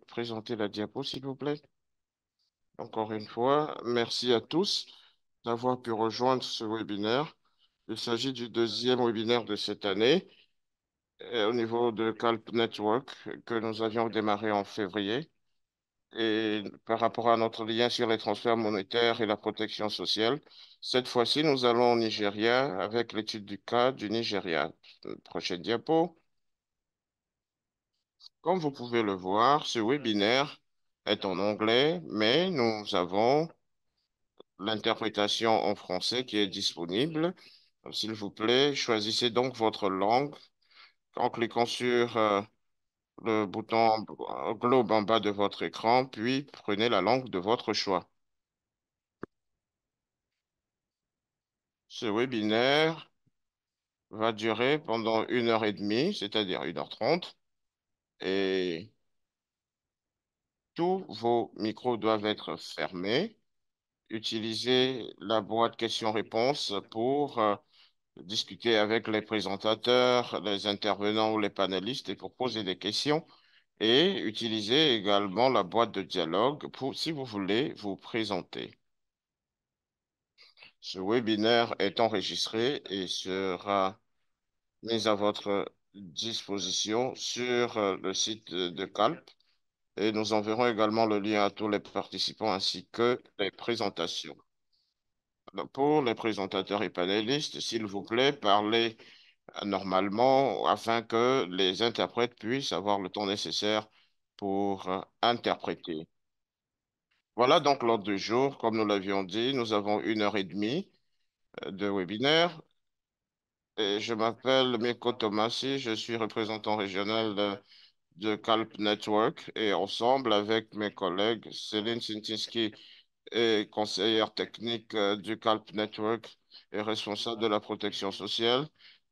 présenter la diapo, s'il vous plaît? Encore une fois, merci à tous d'avoir pu rejoindre ce webinaire. Il s'agit du deuxième webinaire de cette année au niveau de Calp Network que nous avions démarré en février. Et par rapport à notre lien sur les transferts monétaires et la protection sociale, cette fois-ci, nous allons au Nigeria avec l'étude du cas du Nigeria. Prochaine diapo. Comme vous pouvez le voir, ce webinaire est en anglais, mais nous avons l'interprétation en français qui est disponible. S'il vous plaît, choisissez donc votre langue en cliquant sur le bouton globe en bas de votre écran, puis prenez la langue de votre choix. Ce webinaire va durer pendant 1 heure et demie, c'est-à-dire 1 h 30, et tous vos micros doivent être fermés. Utilisez la boîte questions-réponses pour discuter avec les présentateurs, les intervenants ou les panélistes et pour poser des questions. Et utilisez également la boîte de dialogue pour, si vous voulez, vous présenter. Ce webinaire est enregistré et sera mis à votre disposition sur le site de Calp. Et nous enverrons également le lien à tous les participants ainsi que les présentations. Pour les présentateurs et panélistes, s'il vous plaît, parlez normalement afin que les interprètes puissent avoir le temps nécessaire pour interpréter. Voilà donc l'ordre du jour. Comme nous l'avions dit, nous avons 1 heure et demie de webinaire. Et je m'appelle Mirko Tomassi, je suis représentant régional de Calp Network et ensemble avec mes collègues Céline Sintinski est conseillère technique du Calp Network et responsable de la protection sociale.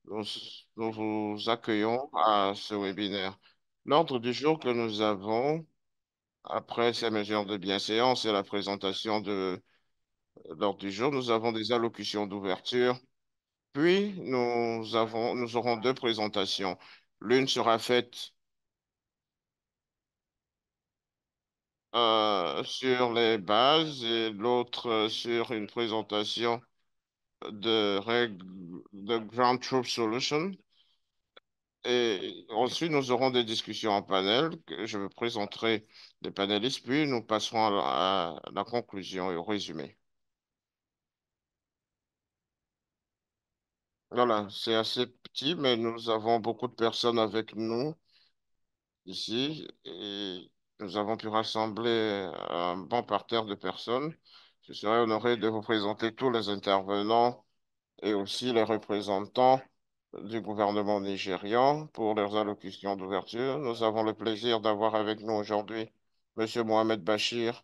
Nous, nous vous accueillons à ce webinaire. L'ordre du jour que nous avons, après ces mesures de bienséance et la présentation de l'ordre du jour, nous avons des allocutions d'ouverture. Puis, nous aurons deux présentations. L'une sera faite sur les bases et l'autre sur une présentation de règles de Ground Truth Solution. Et ensuite, nous aurons des discussions en panel que je vous présenterai les panélistes, puis nous passerons à la conclusion et au résumé. Voilà, c'est assez petit, mais nous avons beaucoup de personnes avec nous ici et nous avons pu rassembler un bon parterre de personnes. Je serai honoré de vous présenter tous les intervenants et aussi les représentants du gouvernement nigérian pour leurs allocutions d'ouverture. Nous avons le plaisir d'avoir avec nous aujourd'hui Monsieur Mohamed Bachir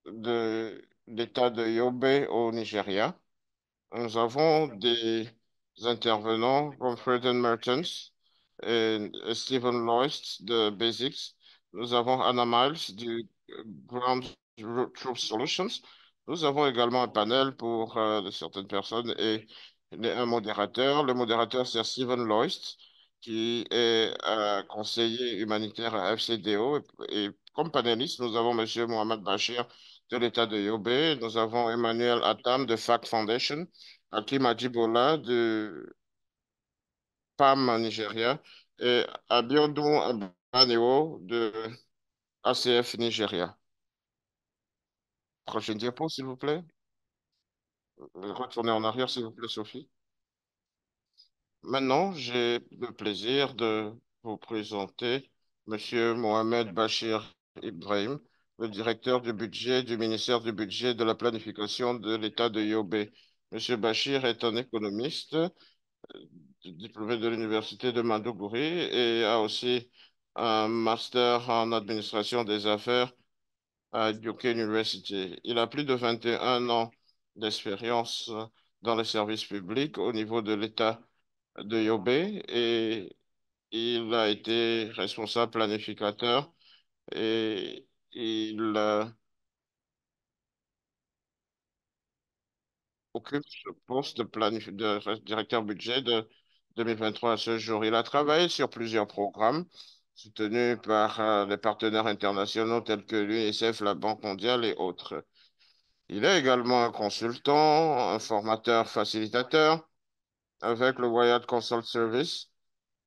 de l'État de Yobe au Nigeria. Nous avons des intervenants comme Freden Mertens et Stephen Loist de Basics. Nous avons Anna Miles du Ground Truth Solutions. Nous avons également un panel pour de certaines personnes et un modérateur. Le modérateur, c'est Stephen Loist, qui est conseiller humanitaire à FCDO. Et comme panéliste, nous avons Monsieur Mohamed Bachir de l'État de Yobe. Nous avons Emmanuel Atam de FAC Foundation, Hakim Adjibola de PAM Nigeria et Abiodun Abaneo de ACF Nigeria. Prochaine diapo, s'il vous plaît. Retournez en arrière, s'il vous plaît, Sophie. Maintenant, j'ai le plaisir de vous présenter Monsieur Mohamed Bachir Ibrahim, le directeur du budget du ministère du Budget et de la Planification de l'État de Yobe. Monsieur Bachir est un économiste diplômé de l'université de Maiduguri et a aussi un master en administration des affaires à Duke University. Il a plus de 21 ans d'expérience dans les services publics au niveau de l'État de Yobe et il a été responsable planificateur et il occupe ce poste de directeur budget de 2023 à ce jour. Il a travaillé sur plusieurs programmes, soutenu par des partenaires internationaux tels que l'UNICEF, la Banque mondiale et autres. Il est également un consultant, un formateur facilitateur avec le Wyatt Consult Service.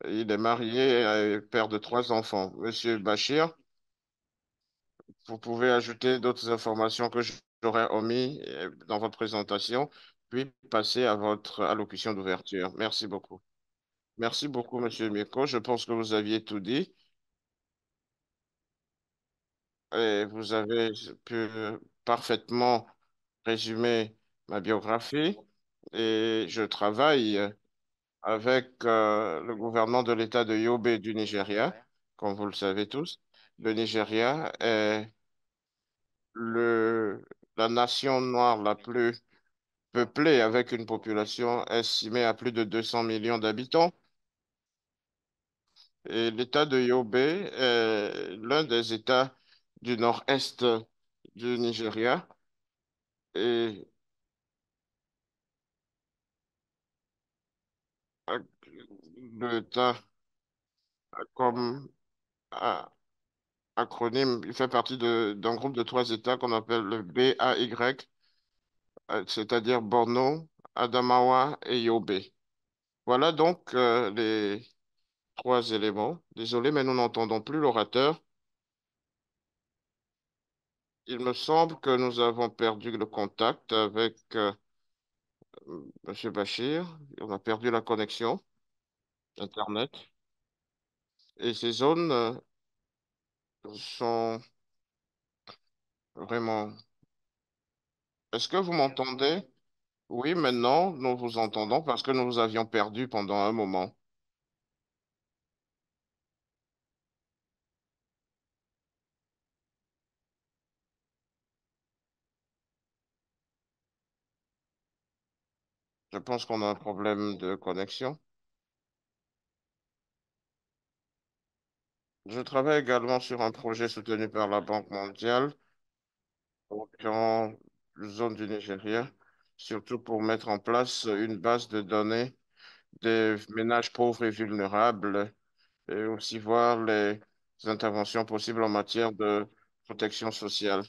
Il est marié et père de trois enfants. Monsieur Bachir, vous pouvez ajouter d'autres informations que j'aurais omis dans votre présentation, puis passer à votre allocution d'ouverture. Merci beaucoup. Merci beaucoup, Monsieur Mirko. Je pense que vous aviez tout dit et vous avez pu parfaitement résumer ma biographie. Et je travaille avec le gouvernement de l'État de Yobe du Nigeria, comme vous le savez tous. Le Nigeria est le, la nation noire la plus peuplée avec une population estimée à plus de 200 millions d'habitants. Et l'État de Yobe est l'un des États du nord-est du Nigeria. Et euh, l'État, comme euh, acronyme, il fait partie d'un groupe de trois États qu'on appelle le BAY, c'est-à-dire Borno, Adamawa et Yobe. Voilà donc les trois éléments. Désolé, mais nous n'entendons plus l'orateur. Il me semble que nous avons perdu le contact avec M. Bachir. On a perdu la connexion Internet. Et ces zones sont vraiment... Est-ce que vous m'entendez? Oui, maintenant, nous vous entendons parce que nous vous avions perdu pendant un moment. Je pense qu'on a un problème de connexion. Je travaille également sur un projet soutenu par la Banque mondiale dans la zone du Nigeria, surtout pour mettre en place une base de données des ménages pauvres et vulnérables et aussi voir les interventions possibles en matière de protection sociale,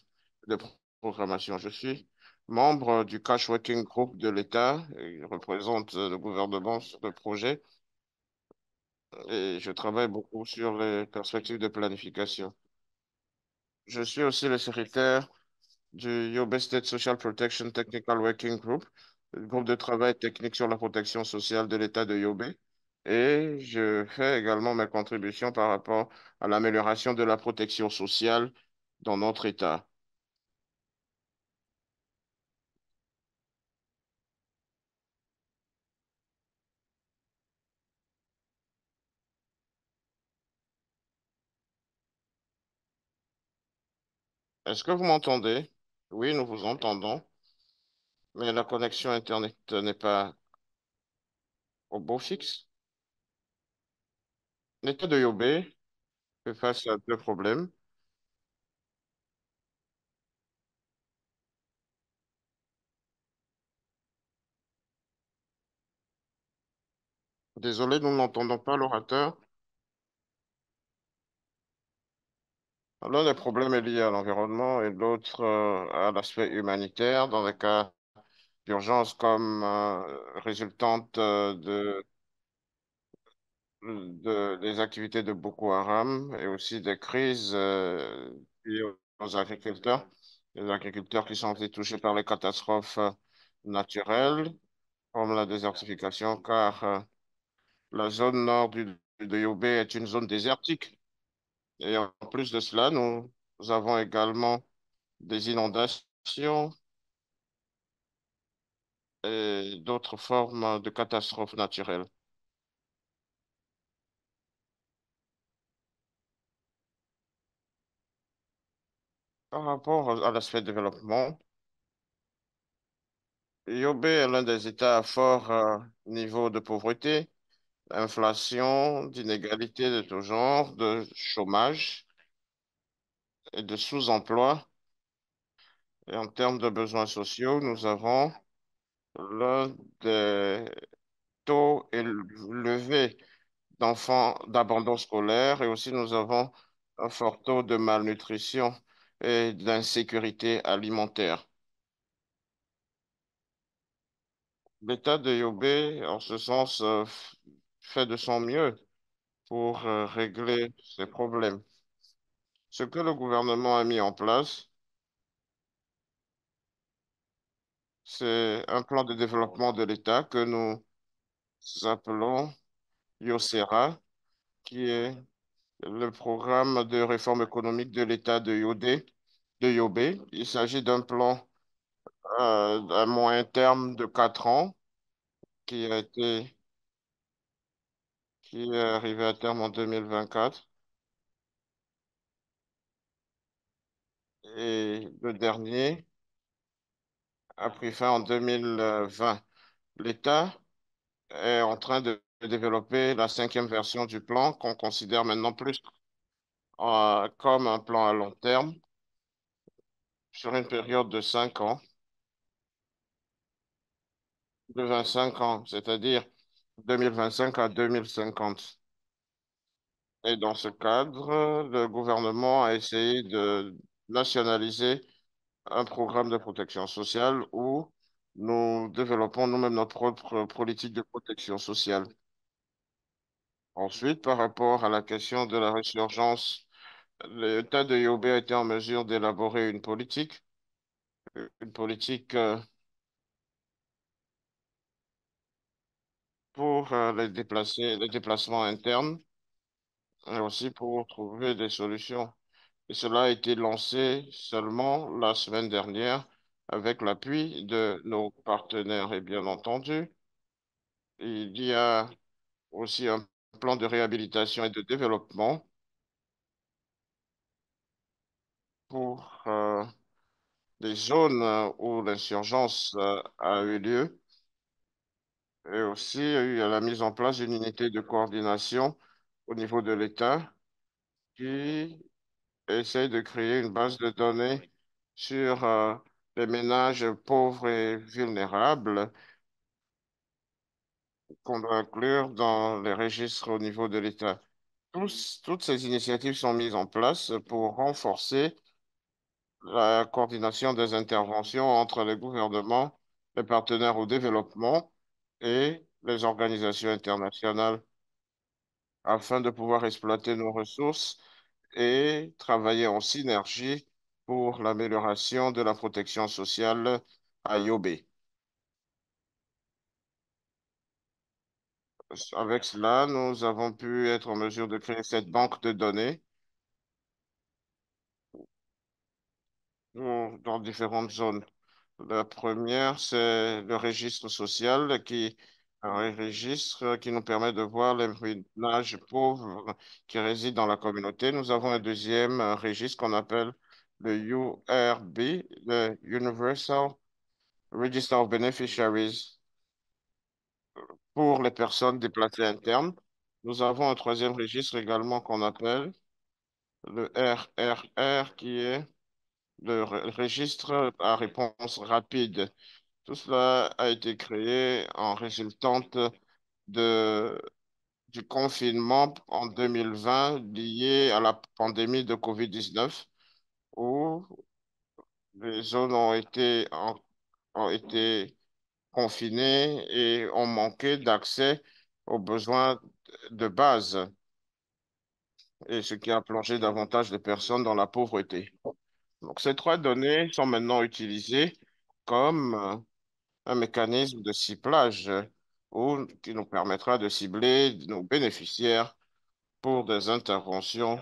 de programmation. Je suis membre du Cash Working Group de l'État et je représente le gouvernement sur le projet et je travaille beaucoup sur les perspectives de planification. Je suis aussi le secrétaire du Yobe State Social Protection Technical Working Group, le groupe de travail technique sur la protection sociale de l'État de Yobe. Et je fais également mes contributions par rapport à l'amélioration de la protection sociale dans notre État. Est-ce que vous m'entendez? Oui, nous vous entendons, mais la connexion Internet n'est pas au beau fixe. L'État de Yobe fait face à deux problèmes. Désolé, nous n'entendons pas l'orateur. L'un des problèmes est lié à l'environnement et l'autre à l'aspect humanitaire dans des cas d'urgence comme résultante des activités de Boko Haram et aussi des crises liées aux agriculteurs. Les agriculteurs qui sont été touchés par les catastrophes naturelles comme la désertification car la zone nord de Yobe est une zone désertique. Et en plus de cela, nous avons également des inondations et d'autres formes de catastrophes naturelles. Par rapport à l'aspect développement, Yobe est l'un des États à fort niveau de pauvreté, inflation, d'inégalité de tout genre, de chômage et de sous-emploi. Et en termes de besoins sociaux, nous avons l'un des taux élevés d'enfants d'abandon scolaire et aussi nous avons un fort taux de malnutrition et d'insécurité alimentaire. L'État de Yobe, en ce sens, fait de son mieux pour régler ces problèmes. Ce que le gouvernement a mis en place, c'est un plan de développement de l'État que nous appelons YOSERA, qui est le programme de réforme économique de l'État de Yobe. Il s'agit d'un plan à moyen terme de 4 ans qui a été, qui est arrivé à terme en 2024. Et le dernier a pris fin en 2020. L'État est en train de développer la cinquième version du plan qu'on considère maintenant plus comme un plan à long terme sur une période de 5 ans, de 25 ans, c'est-à-dire 2025 à 2050. Et dans ce cadre, le gouvernement a essayé de nationaliser un programme de protection sociale où nous développons nous-mêmes notre propre politique de protection sociale. Ensuite, par rapport à la question de la résurgence, l'État de Yobe a été en mesure d'élaborer une politique pour les déplacements internes et aussi pour trouver des solutions. Et cela a été lancé seulement la semaine dernière avec l'appui de nos partenaires. Et bien entendu, il y a aussi un plan de réhabilitation et de développement pour les zones où l'insurgence a eu lieu. Et aussi, il y a eu la mise en place d'une unité de coordination au niveau de l'État qui essaye de créer une base de données sur les ménages pauvres et vulnérables qu'on doit inclure dans les registres au niveau de l'État. Toutes ces initiatives sont mises en place pour renforcer la coordination des interventions entre les gouvernements, les partenaires au développement et les organisations internationales afin de pouvoir exploiter nos ressources et travailler en synergie pour l'amélioration de la protection sociale à Yobe. Avec cela, nous avons pu être en mesure de créer cette banque de données dans différentes zones. La première, c'est le registre social un registre qui nous permet de voir les ménages pauvres qui résident dans la communauté. Nous avons un deuxième registre qu'on appelle le URB, le Universal Register of Beneficiaries, pour les personnes déplacées internes. Nous avons un troisième registre également qu'on appelle le RRR, qui est le registre à réponse rapide. Tout cela a été créé en résultante de, du confinement en 2020 lié à la pandémie de COVID-19, où les zones ont été confinées et ont manqué d'accès aux besoins de base, et ce qui a plongé davantage de personnes dans la pauvreté. Donc, ces trois données sont maintenant utilisées comme un mécanisme de ciblage qui nous permettra de cibler nos bénéficiaires pour des interventions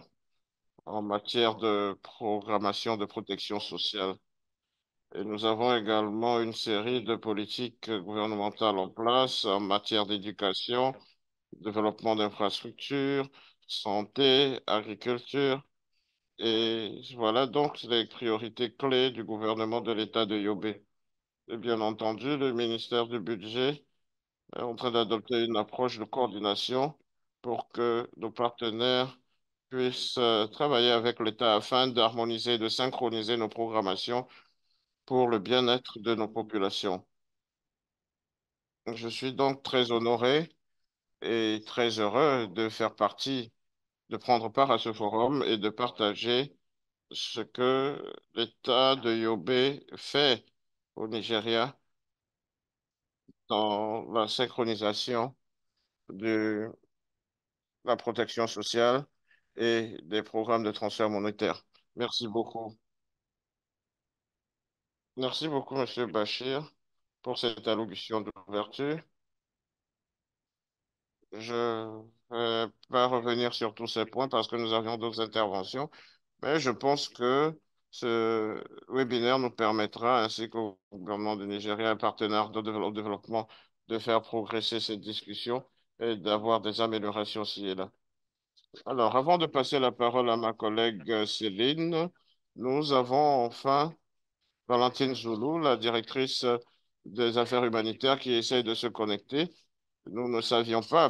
en matière de programmation de protection sociale. Et nous avons également une série de politiques gouvernementales en place en matière d'éducation, développement d'infrastructures, santé, agriculture. Et voilà donc les priorités clés du gouvernement de l'État de Yobe. Et bien entendu, le ministère du Budget est en train d'adopter une approche de coordination pour que nos partenaires puissent travailler avec l'État afin d'harmoniser, de synchroniser nos programmations pour le bien-être de nos populations. Je suis donc très honoré est très heureux de faire partie, de prendre part à ce forum et de partager ce que l'État de Yobe fait au Nigeria dans la synchronisation de la protection sociale et des programmes de transfert monétaire. Merci beaucoup. Merci beaucoup, Monsieur Bachir, pour cette allocution d'ouverture. Je ne vais pas revenir sur tous ces points parce que nous avions d'autres interventions, mais je pense que ce webinaire nous permettra, ainsi qu'au gouvernement du Nigeria, un partenaire au développement, de faire progresser cette discussion et d'avoir des améliorations ci et là. Alors, avant de passer la parole à ma collègue Céline, nous avons enfin Valentine Zoulou, la directrice des affaires humanitaires, qui essaie de se connecter. Nous ne savions pas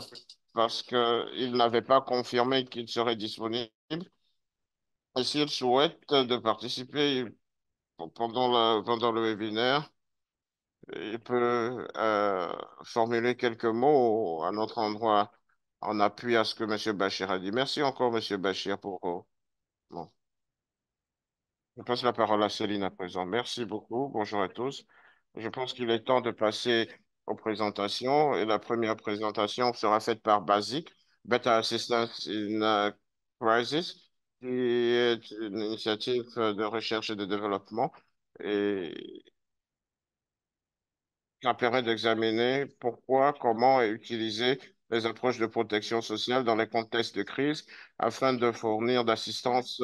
parce qu'il n'avait pas confirmé qu'il serait disponible. Et s'il souhaite de participer pendant le webinaire, il peut formuler quelques mots à notre endroit en appui à ce que M. Bachir a dit. Merci encore, M. Bachir, pour... bon. Je passe la parole à Céline à présent. Merci beaucoup. Bonjour à tous. Je pense qu'il est temps de passer aux présentations. Et la première présentation sera faite par Basic, Better Assistance in Crisis, qui est une initiative de recherche et de développement et qui permet d'examiner pourquoi, comment utiliser les approches de protection sociale dans les contextes de crise afin de fournir d'assistance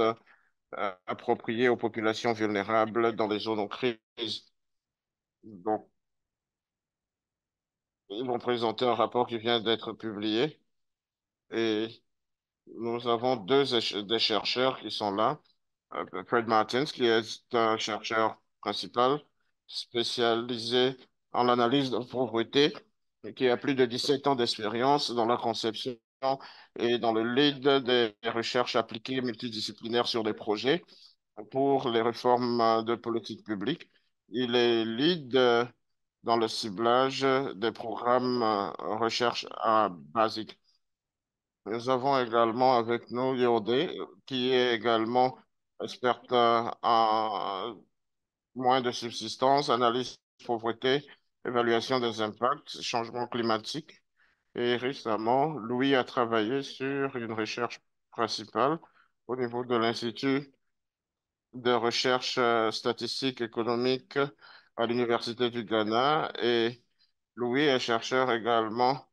appropriée aux populations vulnérables dans les zones en crise. Donc, ils vont présenter un rapport qui vient d'être publié et nous avons des chercheurs qui sont là. Fred Martins, qui est un chercheur principal spécialisé en l'analyse de pauvreté et qui a plus de 17 ans d'expérience dans la conception et dans le lead des recherches appliquées multidisciplinaires sur des projets pour les réformes de politique publique. Il est lead dans le ciblage des programmes recherche basique. Nous avons également avec nous Yodé, qui est également experte en moyens de subsistance, analyse de pauvreté, évaluation des impacts, changement climatique. Et récemment, Louis a travaillé sur une recherche principale au niveau de l'Institut de recherche statistique économique à l'Université du Ghana. Et Louis est chercheur également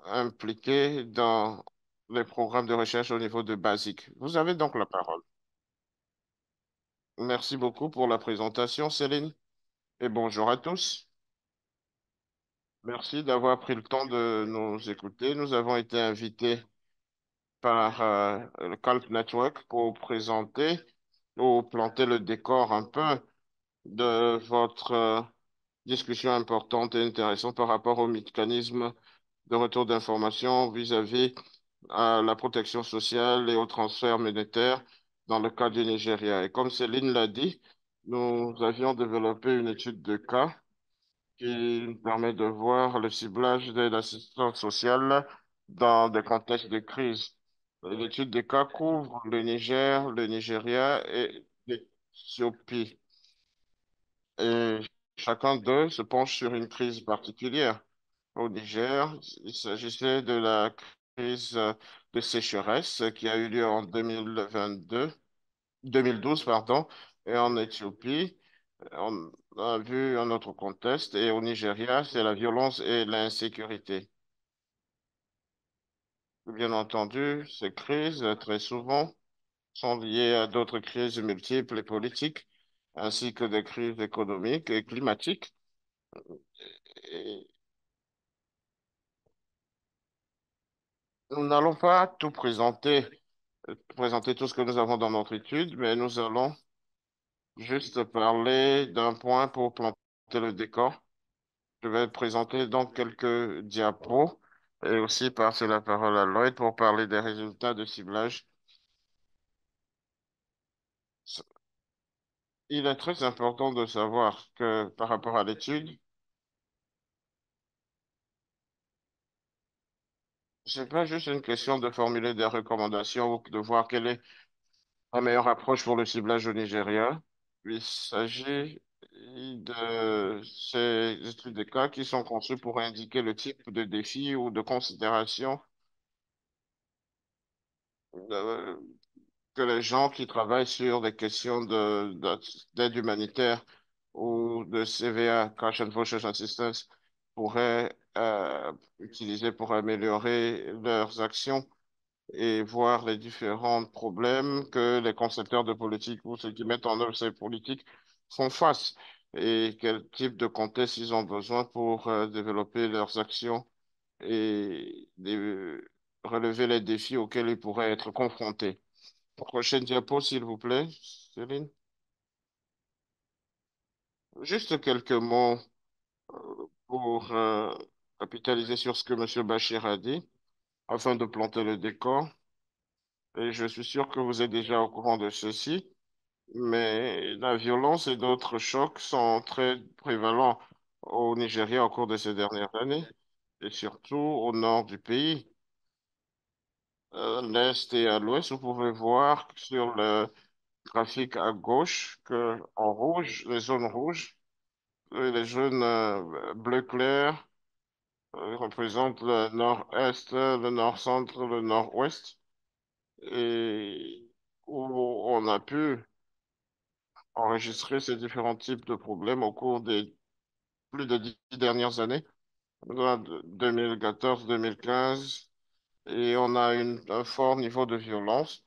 impliqué dans les programmes de recherche au niveau de Basic. Vous avez donc la parole. Merci beaucoup pour la présentation, Céline, et bonjour à tous. Merci d'avoir pris le temps de nous écouter. Nous avons été invités par le Calp Network pour présenter ou planter le décor un peu de votre discussion importante et intéressante par rapport au mécanisme de retour d'informations vis-à-vis à la protection sociale et au transfert monétaire dans le cas du Nigeria. Et comme Céline l'a dit, nous avions développé une étude de cas qui nous permet de voir le ciblage de l'assistance sociale dans des contextes de crise. L'étude de cas couvre le Niger, le Nigeria et l'Éthiopie. Et chacun d'eux se penche sur une crise particulière. Au Niger, il s'agissait de la crise de sécheresse qui a eu lieu en 2012, pardon, et en Éthiopie, on a vu un autre contexte, et au Nigeria, c'est la violence et l'insécurité. Bien entendu, ces crises, très souvent, sont liées à d'autres crises multiples et politiques, ainsi que des crises économiques et climatiques. Et nous n'allons pas tout présenter tout ce que nous avons dans notre étude, mais nous allons juste parler d'un point pour planter le décor. Je vais présenter donc quelques diapos et aussi passer la parole à Lloyd pour parler des résultats de ciblage. Il est très important de savoir que par rapport à l'étude, c'est pas juste une question de formuler des recommandations ou de voir quelle est la meilleure approche pour le ciblage au Nigeria. Il s'agit de ces études de cas qui sont conçues pour indiquer le type de défi ou de considération euh, que les gens qui travaillent sur des questions d'aide humanitaire ou de CVA, Cash and Social Assistance, pourraient utiliser pour améliorer leurs actions et voir les différents problèmes que les concepteurs de politique ou ceux qui mettent en œuvre ces politiques font face et quel type de contexte ils ont besoin pour développer leurs actions et relever les défis auxquels ils pourraient être confrontés. Prochaine diapo, s'il vous plaît, Céline. Juste quelques mots pour capitaliser sur ce que M. Bachir a dit, afin de planter le décor. Et je suis sûr que vous êtes déjà au courant de ceci, mais la violence et d'autres chocs sont très prévalents au Nigeria au cours de ces dernières années, et surtout au nord du pays, l'est et à l'ouest. Vous pouvez voir sur le graphique à gauche que en rouge, les zones rouges, les zones bleu clair représentent le nord-est, le nord-centre, le nord-ouest, et où on a pu enregistrer ces différents types de problèmes au cours des plus de 10 dernières années, 2014-2015, et on a un fort niveau de violence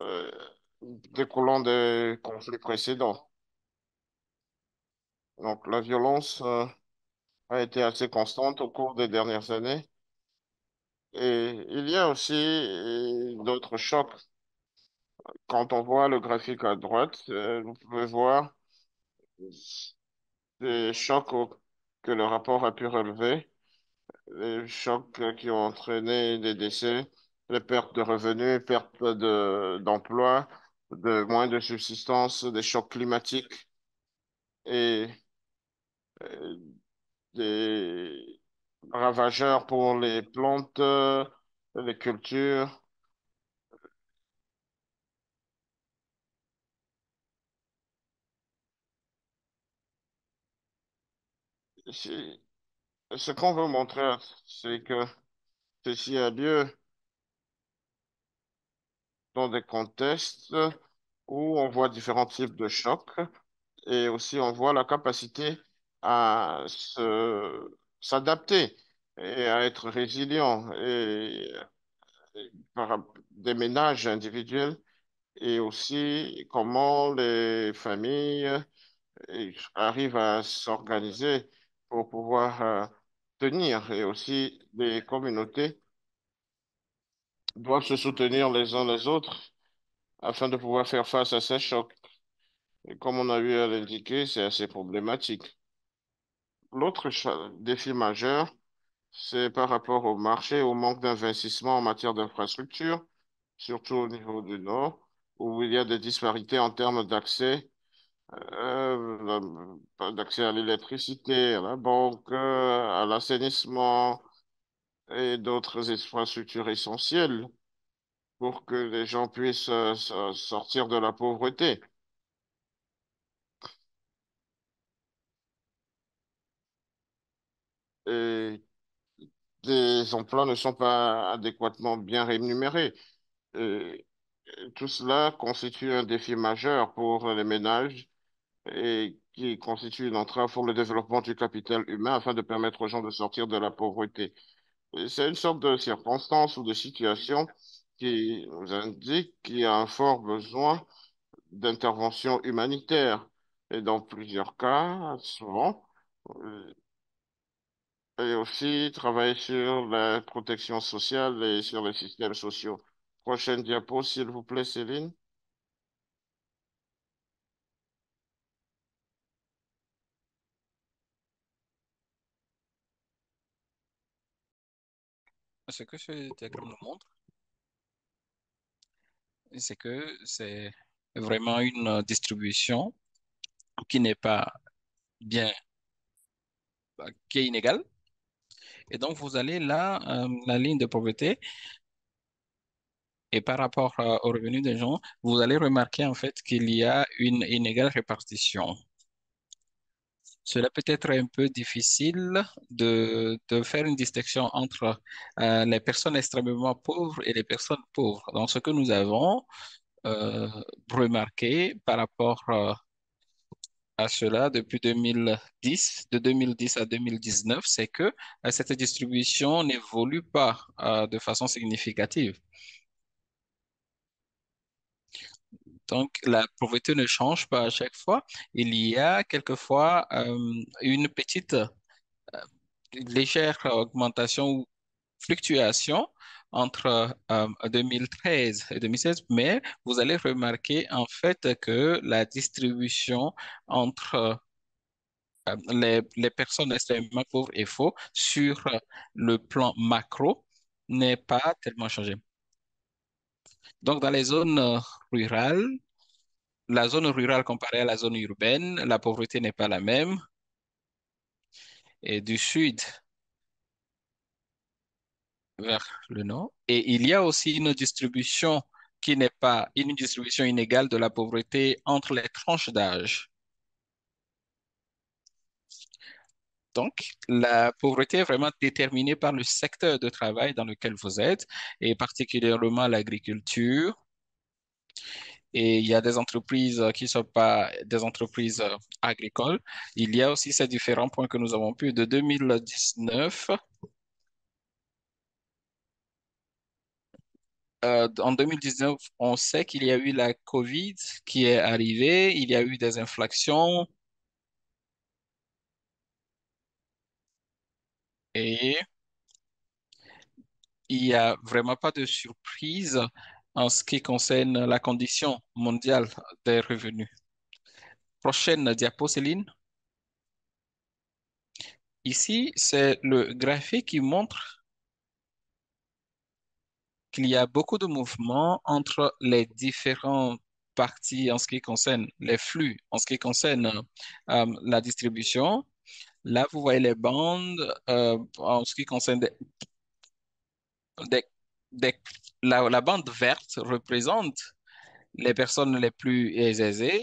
euh, découlant des conflits précédents. Donc la violence a été assez constante au cours des dernières années. Et il y a aussi d'autres chocs. Quand on voit le graphique à droite, vous pouvez voir des chocs que le rapport a pu relever, les chocs qui ont entraîné des décès, les pertes de revenus, pertes d'emploi, de moins de subsistance, des chocs climatiques et euh, des ravageurs pour les plantes, les cultures. C'est- Ce qu'on veut montrer, c'est que ceci a lieu dans des contextes où on voit différents types de chocs et aussi on voit la capacité à s'adapter et à être résilient par des ménages individuels et aussi comment les familles arrivent à s'organiser pour pouvoir tenir et aussi les communautés doivent se soutenir les uns les autres afin de pouvoir faire face à ces chocs. Et comme on a eu à l'indiquer, c'est assez problématique. Défi majeur, c'est par rapport au marché, au manque d'investissement en matière d'infrastructure, surtout au niveau du Nord, où il y a des disparités en termes d'accès à l'électricité, à la banque, à l'assainissement et d'autres infrastructures essentielles pour que les gens puissent sortir de la pauvreté. Et des emplois ne sont pas adéquatement bien rémunérés. Et tout cela constitue un défi majeur pour les ménages et qui constitue une entrave pour le développement du capital humain afin de permettre aux gens de sortir de la pauvreté. Et c'est une sorte de circonstance ou de situation qui nous indique qu'il y a un fort besoin d'intervention humanitaire. Et dans plusieurs cas, souvent, euh, et aussi travailler sur la protection sociale et sur les systèmes sociaux. Prochaine diapo, s'il vous plaît, Céline. Ce que ce diagramme nous montre, c'est que c'est vraiment une distribution qui n'est pas bien, qui est inégale Et donc, vous allez là, la ligne de pauvreté, et par rapport aux revenus des gens, vous allez remarquer en fait qu'il y a une inégale répartition. Cela peut être un peu difficile de faire une distinction entre les personnes extrêmement pauvres et les personnes pauvres. Donc, ce que nous avons euh, remarqué par rapport à cela depuis 2010, de 2010 à 2019, c'est que cette distribution n'évolue pas de façon significative. Donc, la pauvreté ne change pas à chaque fois. Il y a quelquefois une petite légère augmentation ou fluctuation entre 2013 et 2016, mais vous allez remarquer en fait que la distribution entre les personnes extrêmement pauvres et faux sur le plan macro n'est pas tellement changé. Donc, dans les zones rurales, la zone rurale comparée à la zone urbaine, la pauvreté n'est pas la même. Et du sud vers le nord. Et il y a aussi une distribution qui n'est pas une distribution inégale de la pauvreté entre les tranches d'âge. Donc, la pauvreté est vraiment déterminée par le secteur de travail dans lequel vous êtes, et particulièrement l'agriculture. Et il y a des entreprises qui ne sont pas des entreprises agricoles. Il y a aussi ces différents points que nous avons pu de 2019. En 2019, on sait qu'il y a eu la COVID qui est arrivée, il y a eu des infractions et il n'y a vraiment pas de surprise en ce qui concerne la condition mondiale des revenus. Prochaine diapo, Céline. Ici, c'est le graphique qui montre qu'il y a beaucoup de mouvements entre les différentes parties en ce qui concerne les flux, en ce qui concerne la distribution. Là, vous voyez les bandes en ce qui concerne des- des- la bande verte représente les personnes les plus aisées,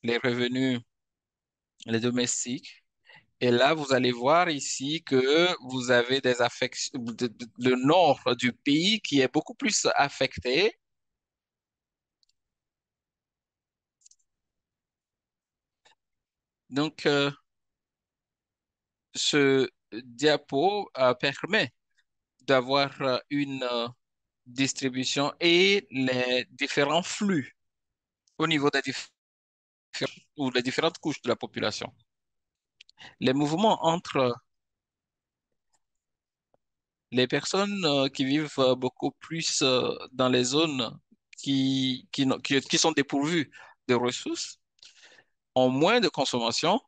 les revenus, les domestiques. Et là, vous allez voir ici que vous avez des affections, le nord du pays qui est beaucoup plus affecté. Donc, ce diapo permet d'avoir une distribution et les différents flux au niveau des ou les différentes couches de la population. Les mouvements entre les personnes qui vivent beaucoup plus dans les zones qui sont dépourvues de ressources ont moins de consommation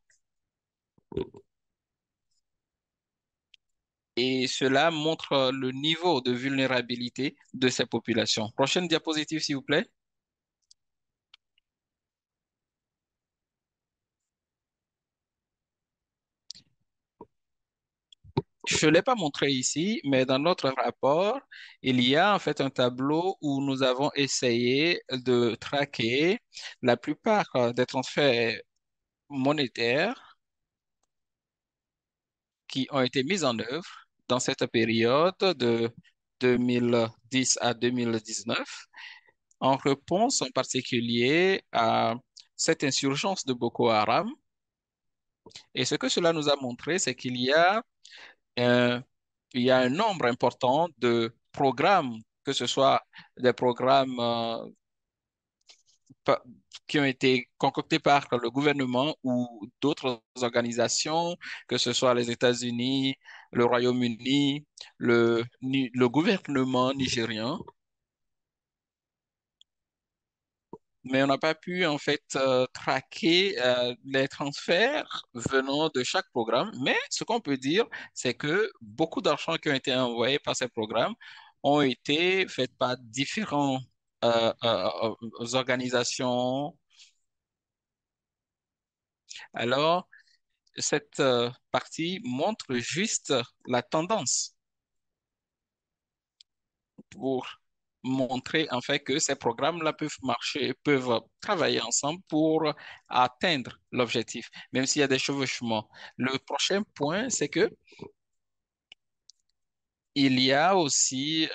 et cela montre le niveau de vulnérabilité de ces populations. Prochaine diapositive, s'il vous plaît. Je ne l'ai pas montré ici, mais dans notre rapport, il y a en fait un tableau où nous avons essayé de traquer la plupart des transferts monétaires qui ont été mis en œuvre dans cette période de 2010 à 2019 en réponse en particulier à cette insurgence de Boko Haram. Et ce que cela nous a montré, c'est euh, il y a un nombre important de programmes, que ce soit des programmes pa- qui ont été concoctés par le gouvernement ou d'autres organisations, que ce soit les États-Unis, le Royaume-Uni, le gouvernement nigérian, mais on n'a pas pu en fait traquer les transferts venant de chaque programme. Mais ce qu'on peut dire, c'est que beaucoup d'argent qui ont été envoyés par ces programmes ont été faits par différentes organisations. Alors, cette partie montre juste la tendance pour montrer en fait que ces programmes-là peuvent marcher, peuvent travailler ensemble pour atteindre l'objectif, même s'il y a des chevauchements. Le prochain point, c'est que il y a aussi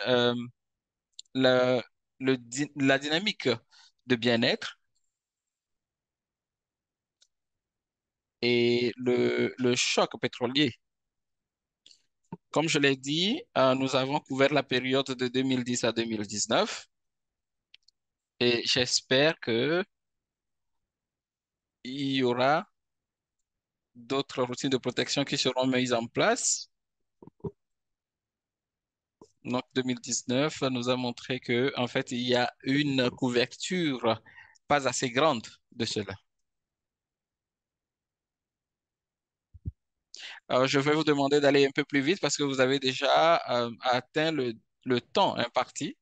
le, la dynamique de bien-être et le choc pétrolier. Comme je l'ai dit, nous avons couvert la période de 2010 à 2019 et j'espère que il y aura d'autres routines de protection qui seront mises en place. Donc, 2019 nous a montré que, en fait, il y a une couverture pas assez grande de cela. Alors, je vais vous demander d'aller un peu plus vite parce que vous avez déjà atteint le temps imparti.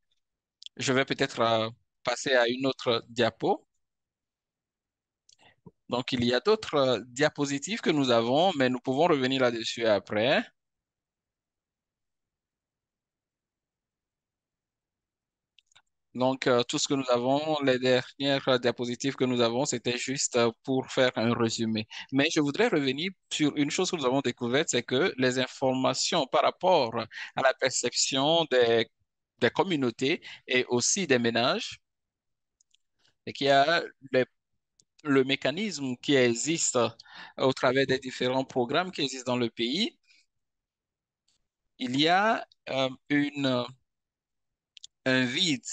Je vais peut-être passer à une autre diapo. Donc, il y a d'autres diapositives que nous avons, mais nous pouvons revenir là-dessus après. Donc, tout ce que nous avons, les dernières diapositives que nous avons, c'était juste pour faire un résumé. Mais je voudrais revenir sur une chose que nous avons découverte, c'est que les informations par rapport à la perception des communautés et aussi des ménages, et qu'il y a le mécanisme qui existe au travers des différents programmes qui existent dans le pays, il y a un vide,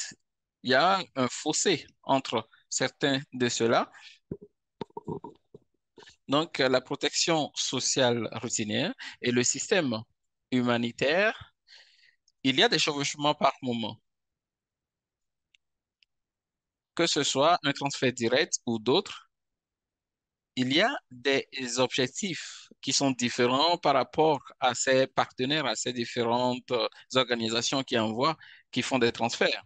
il y a un fossé entre certains de ceux-là. Donc, la protection sociale routinière et le système humanitaire, il y a des chevauchements par moment, que ce soit un transfert direct ou d'autres. Il y a des objectifs qui sont différents par rapport à ces partenaires, à ces différentes organisations qui envoient, qui font des transferts.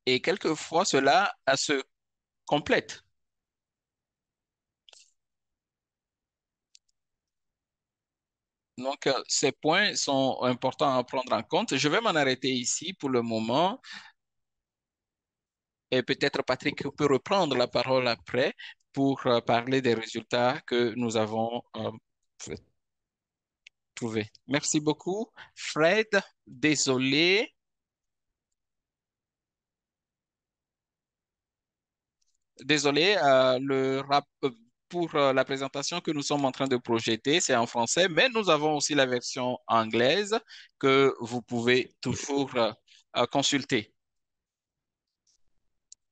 Et quelquefois, cela se complète. Donc, ces points sont importants à prendre en compte. Je vais m'en arrêter ici pour le moment. Et peut-être Patrick peut reprendre la parole après pour parler des résultats que nous avons trouvés. Merci beaucoup. Fred, désolé. Désolé, pour la présentation que nous sommes en train de projeter, c'est en français, mais nous avons aussi la version anglaise que vous pouvez toujours consulter.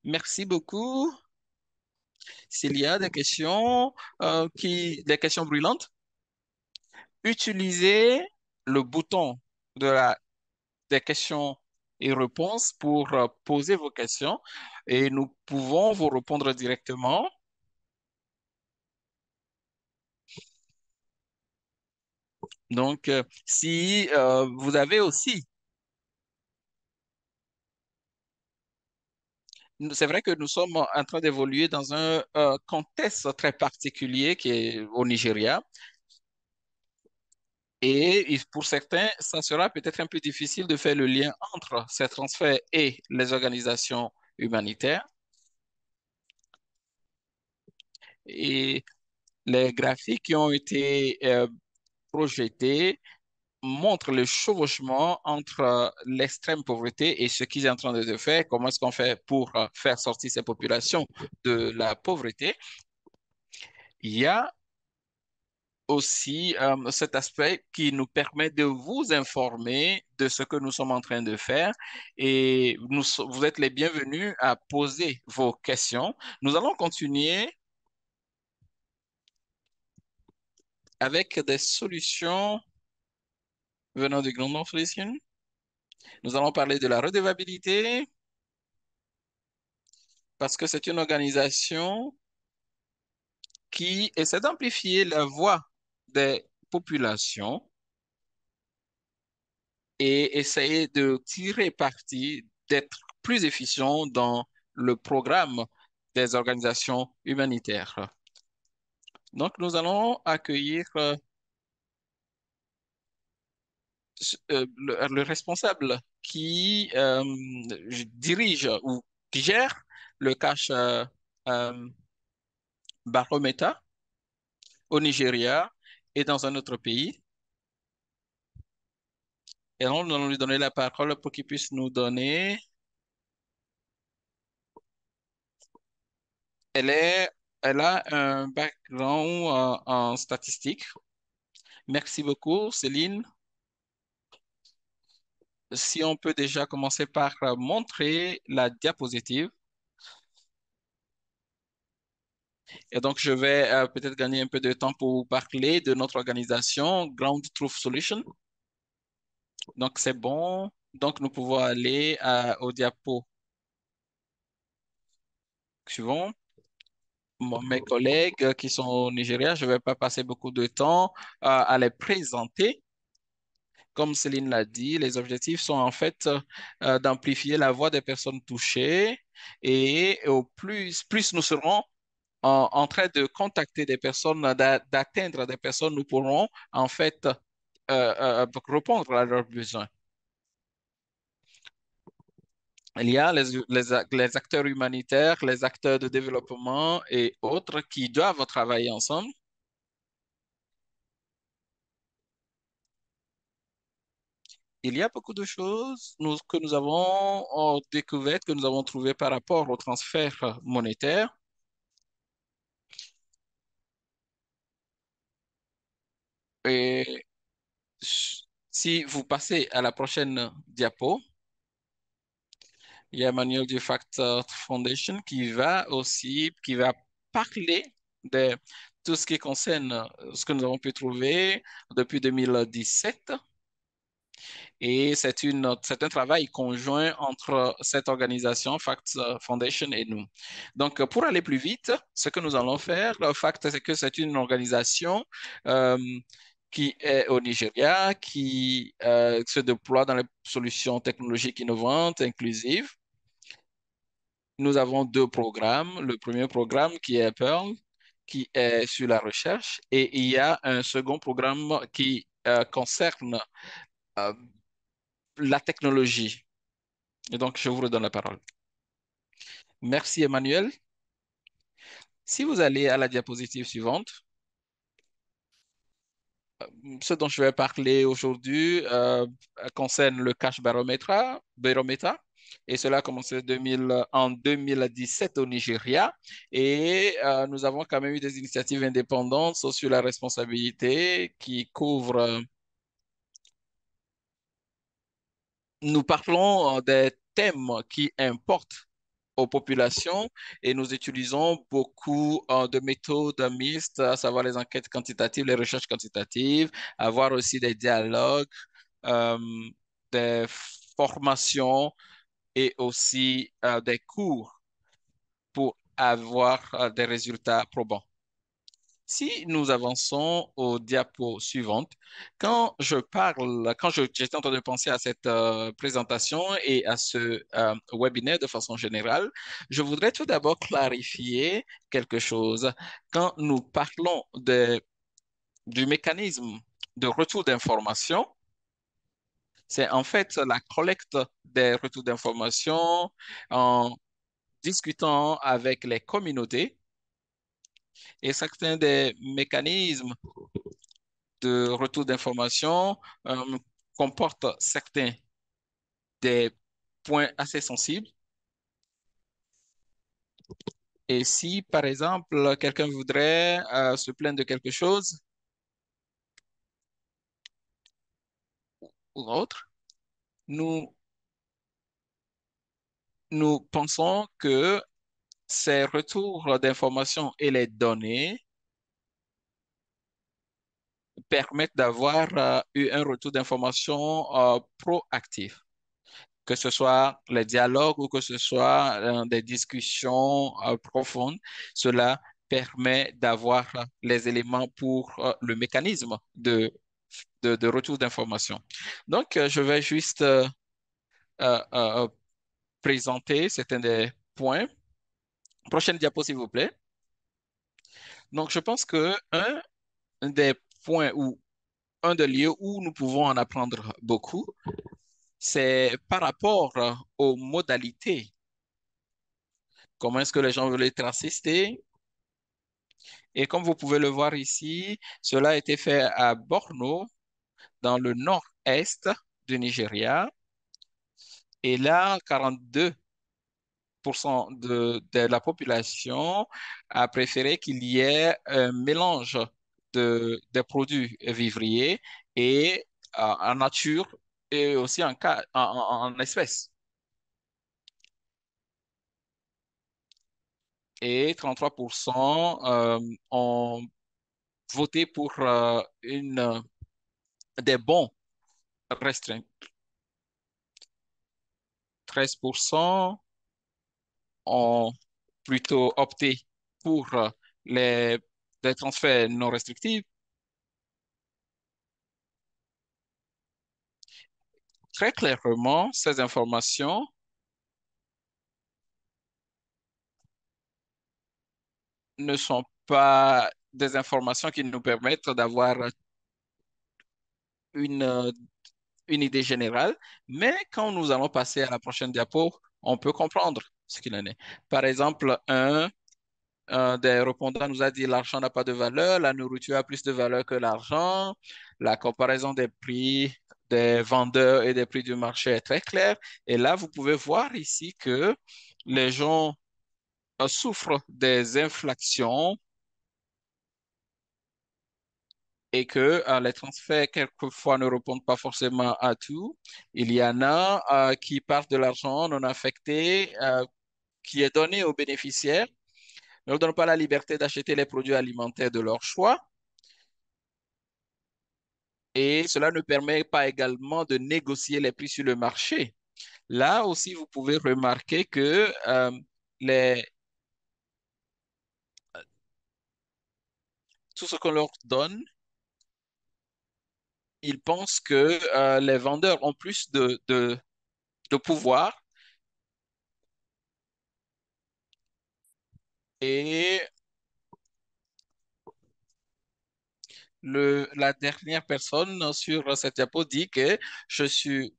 Merci beaucoup. S'il y a des questions, des questions brûlantes, utilisez le bouton de des questions et réponses pour poser vos questions et nous pouvons vous répondre directement. Donc, si vous avez aussi, c'est vrai que nous sommes en train d'évoluer dans un contexte très particulier qui est au Nigeria. Et pour certains, ça sera peut-être un peu difficile de faire le lien entre ces transferts et les organisations humanitaires. Et les graphiques qui ont été projetés montrent le chevauchement entre l'extrême pauvreté et ce qu'ils sont en train de faire. Comment est-ce qu'on fait pour faire sortir ces populations de la pauvreté? Il y a aussi cet aspect qui nous permet de vous informer de ce que nous sommes en train de faire et vous êtes les bienvenus à poser vos questions. Nous allons continuer avec des solutions venant du Grand Nord Solutions. Nous allons parler de la redevabilité parce que c'est une organisation qui essaie d'amplifier la voix des populations et essayer de tirer parti, d'être plus efficient dans le programme des organisations humanitaires. Donc, nous allons accueillir le responsable qui dirige ou qui gère le cache euh, Barometa au Nigeria et dans un autre pays. Et donc, nous allons lui donner la parole pour qu'il puisse nous donner. Elle est, elle a un background en statistique. Merci beaucoup, Céline. Si on peut déjà commencer par montrer la diapositive. Et donc, je vais peut-être gagner un peu de temps pour vous parler de notre organisation Ground Truth Solution. Donc, c'est bon. Donc, nous pouvons aller au diapo suivant. Mes collègues qui sont au Nigeria, je ne vais pas passer beaucoup de temps à les présenter. Comme Céline l'a dit, les objectifs sont en fait d'amplifier la voix des personnes touchées et au plus nous serons en train de contacter des personnes, d'atteindre des personnes, nous pourrons en fait répondre à leurs besoins. Il y a les acteurs humanitaires, les acteurs de développement et autres qui doivent travailler ensemble. Il y a beaucoup de choses que nous avons découvertes, que nous avons trouvées par rapport au transfert monétaire. Et si vous passez à la prochaine diapo, il y a Manuel du Factor Foundation qui va parler de tout ce qui concerne ce que nous avons pu trouver depuis 2017. Et c'est un travail conjoint entre cette organisation, Fact Foundation, et nous. Donc, pour aller plus vite, ce que nous allons faire, le Fact, c'est que c'est une organisation euh, qui est au Nigeria, qui se déploie dans les solutions technologiques innovantes, inclusives. Nous avons deux programmes. Le premier programme qui est Pearl, qui est sur la recherche, et il y a un second programme qui concerne euh, la technologie. Et donc, je vous redonne la parole. Merci, Emmanuel. Si vous allez à la diapositive suivante, ce dont je vais parler aujourd'hui concerne le cash baromètre, et cela a commencé en 2017 au Nigeria. Et nous avons quand même eu des initiatives indépendantes sur la responsabilité qui couvrent. Nous parlons des thèmes qui importent aux populations et nous utilisons beaucoup de méthodes mixtes, à savoir les enquêtes quantitatives, les recherches quantitatives, avoir aussi des dialogues, euh, des formations et aussi des cours pour avoir des résultats probants. Si nous avançons aux diapos suivantes, quand j'étais en train de penser à cette présentation et à ce webinaire de façon générale, je voudrais tout d'abord clarifier quelque chose. Quand nous parlons du mécanisme de retour d'information, c'est en fait la collecte des retours d'information en discutant avec les communautés et certains des mécanismes de retour d'information comporte certains des points assez sensibles. Et si, par exemple, quelqu'un voudrait se plaindre de quelque chose ou autre, nous, nous pensons que ces retours d'information et les données permettent d'avoir eu un retour d'information proactif, que ce soit les dialogues ou que ce soit des discussions profondes. Cela permet d'avoir les éléments pour le mécanisme de retour d'information. Donc, je vais juste euh, euh, présenter certains des points. Prochaine diapo, s'il vous plaît. Donc, je pense que un des points ou un des lieux où nous pouvons en apprendre beaucoup, c'est par rapport aux modalités. Comment est-ce que les gens veulent être assistés? Et comme vous pouvez le voir ici, cela a été fait à Borno, dans le nord-est du Nigeria. Et là, 42% de la population a préféré qu'il y ait un mélange des produits vivriers et en nature et aussi en espèces. Et 33% ont voté pour des bons restreints. 13% ont plutôt opté pour les, les transferts non restrictifs. Très clairement, ces informations ne sont pas des informations qui nous permettent d'avoir une, euh, une idée générale, mais quand nous allons passer à la prochaine diapo, on peut comprendre ce qu'il en est. Par exemple, un des répondants nous a dit l'argent n'a pas de valeur, la nourriture a plus de valeur que l'argent, la comparaison des prix des vendeurs et des prix du marché est très claire. Et là, vous pouvez voir ici que les gens souffrent des inflations et que les transferts, quelquefois, ne répondent pas forcément à tout. Il y en a qui partent de l'argent non affecté, qui est donné aux bénéficiaires, ne leur donne pas la liberté d'acheter les produits alimentaires de leur choix. Et cela ne permet pas également de négocier les prix sur le marché. Là aussi, vous pouvez remarquer que les, tout ce qu'on leur donne, ils pensent que les vendeurs ont plus de pouvoir et la dernière personne sur cette diapo dit que je suis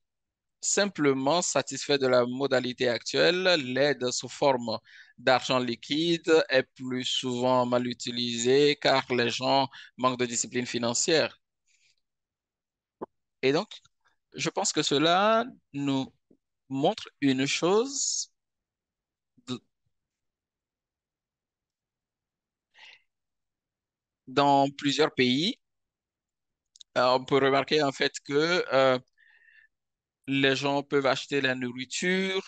simplement satisfait de la modalité actuelle. L'aide sous forme d'argent liquide est plus souvent mal utilisée car les gens manquent de discipline financière. Et donc, je pense que cela nous montre une chose d- dans plusieurs pays. On peut remarquer en fait que les gens peuvent acheter la nourriture,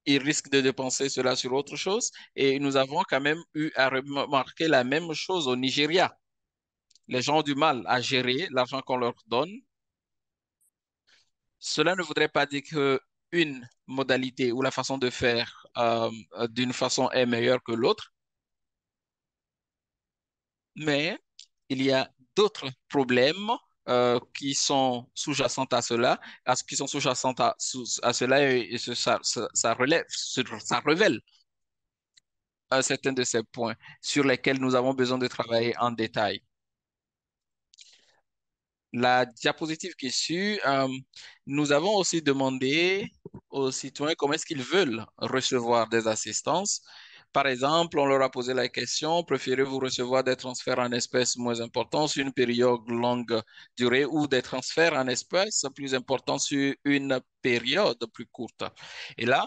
ils risquent de dépenser cela sur autre chose. Et nous avons quand même eu à remarquer la même chose au Nigeria. Les gens ont du mal à gérer l'argent qu'on leur donne. Cela ne voudrait pas dire que une modalité ou la façon de faire d'une façon est meilleure que l'autre, mais il y a d'autres problèmes qui sont sous-jacents à cela, qui sont sous-jacents à cela et ça relève, ça révèle certains de ces points sur lesquels nous avons besoin de travailler en détail. La diapositive qui suit, nous avons aussi demandé aux citoyens comment est-ce qu'ils veulent recevoir des assistances. Par exemple, on leur a posé la question, préférez-vous recevoir des transferts en espèces moins importants sur une période longue durée ou des transferts en espèces plus importants sur une période plus courte? Et là,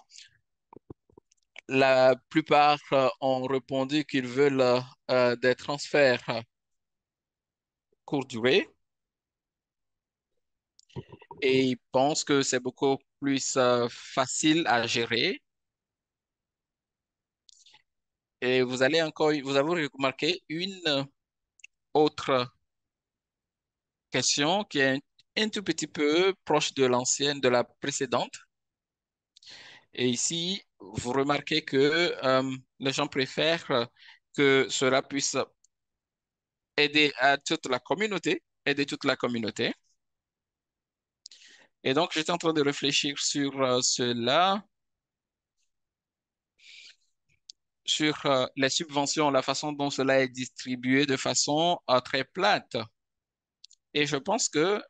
la plupart ont répondu qu'ils veulent des transferts courte durée et ils pensent que c'est beaucoup plus facile à gérer. Et vous avez remarqué une autre question qui est un tout petit peu proche de l'ancienne, de la précédente. Et ici, vous remarquez que les gens préfèrent que cela puisse aider toute la communauté. Et donc, j'étais en train de réfléchir sur cela. sur les subventions, la façon dont cela est distribué de façon très plate. Et je pense que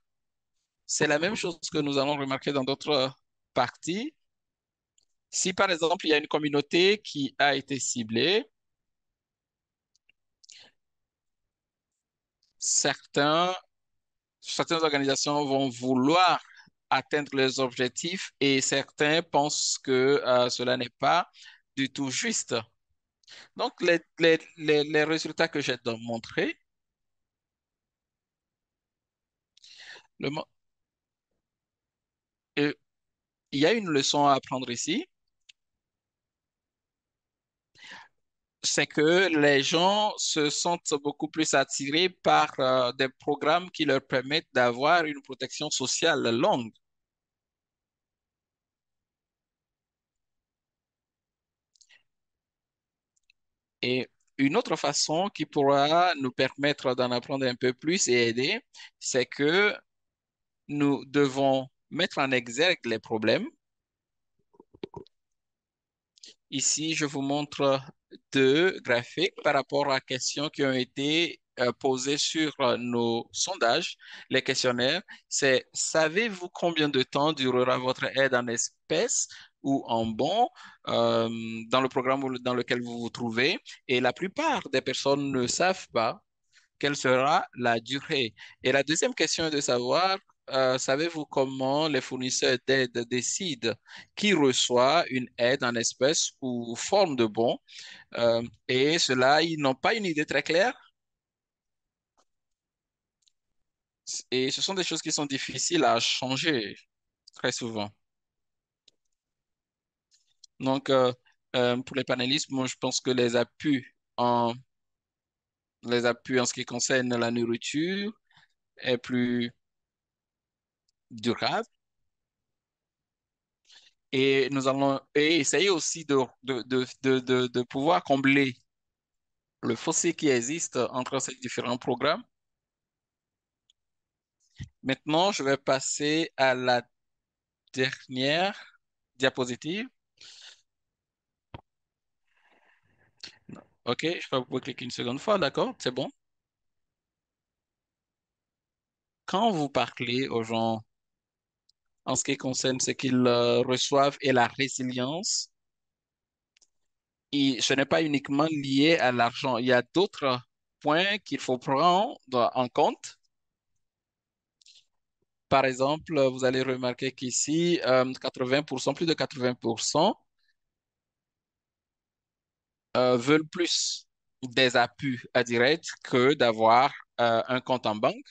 c'est la même chose que nous allons remarquer dans d'autres parties. Si par exemple, il y a une communauté qui a été ciblée, certains, certaines organisations vont vouloir atteindre les objectifs et certains pensent que cela n'est pas du tout juste. Donc, les résultats que j'ai montrés, le, mo- euh, il y a une leçon à apprendre ici, c'est que les gens se sentent beaucoup plus attirés par des programmes qui leur permettent d'avoir une protection sociale longue. Et une autre façon qui pourra nous permettre d'en apprendre un peu plus et aider, c'est que nous devons mettre en exergue les problèmes. Ici, je vous montre deux graphiques par rapport à questions qui ont été posées sur nos sondages, les questionnaires. C'est, savez-vous combien de temps durera votre aide en espèces ou en bons euh, dans le programme dans lequel vous vous trouvez? Et la plupart des personnes ne savent pas quelle sera la durée. Et la deuxième question est de savoir, savez-vous comment les fournisseurs d'aide décident qui reçoit une aide en espèces ou forme de bon? Et cela, ils n'ont pas une idée très claire. Et ce sont des choses qui sont difficiles à changer très souvent. Donc, pour les panélistes, moi, je pense que les appuis en ce qui concerne la nourriture est plus durable. Et nous allons essayer aussi de pouvoir combler le fossé qui existe entre ces différents programmes. Maintenant, je vais passer à la dernière diapositive. OK, je vais vous cliquer une seconde fois, d'accord? C'est bon. Quand vous parlez aux gens en ce qui concerne ce qu'ils reçoivent et la résilience, ce n'est pas uniquement lié à l'argent. Il y a d'autres points qu'il faut prendre en compte. Par exemple, vous allez remarquer qu'ici, 80%, plus de 80% veulent plus des appuis indirects que d'avoir un compte en banque.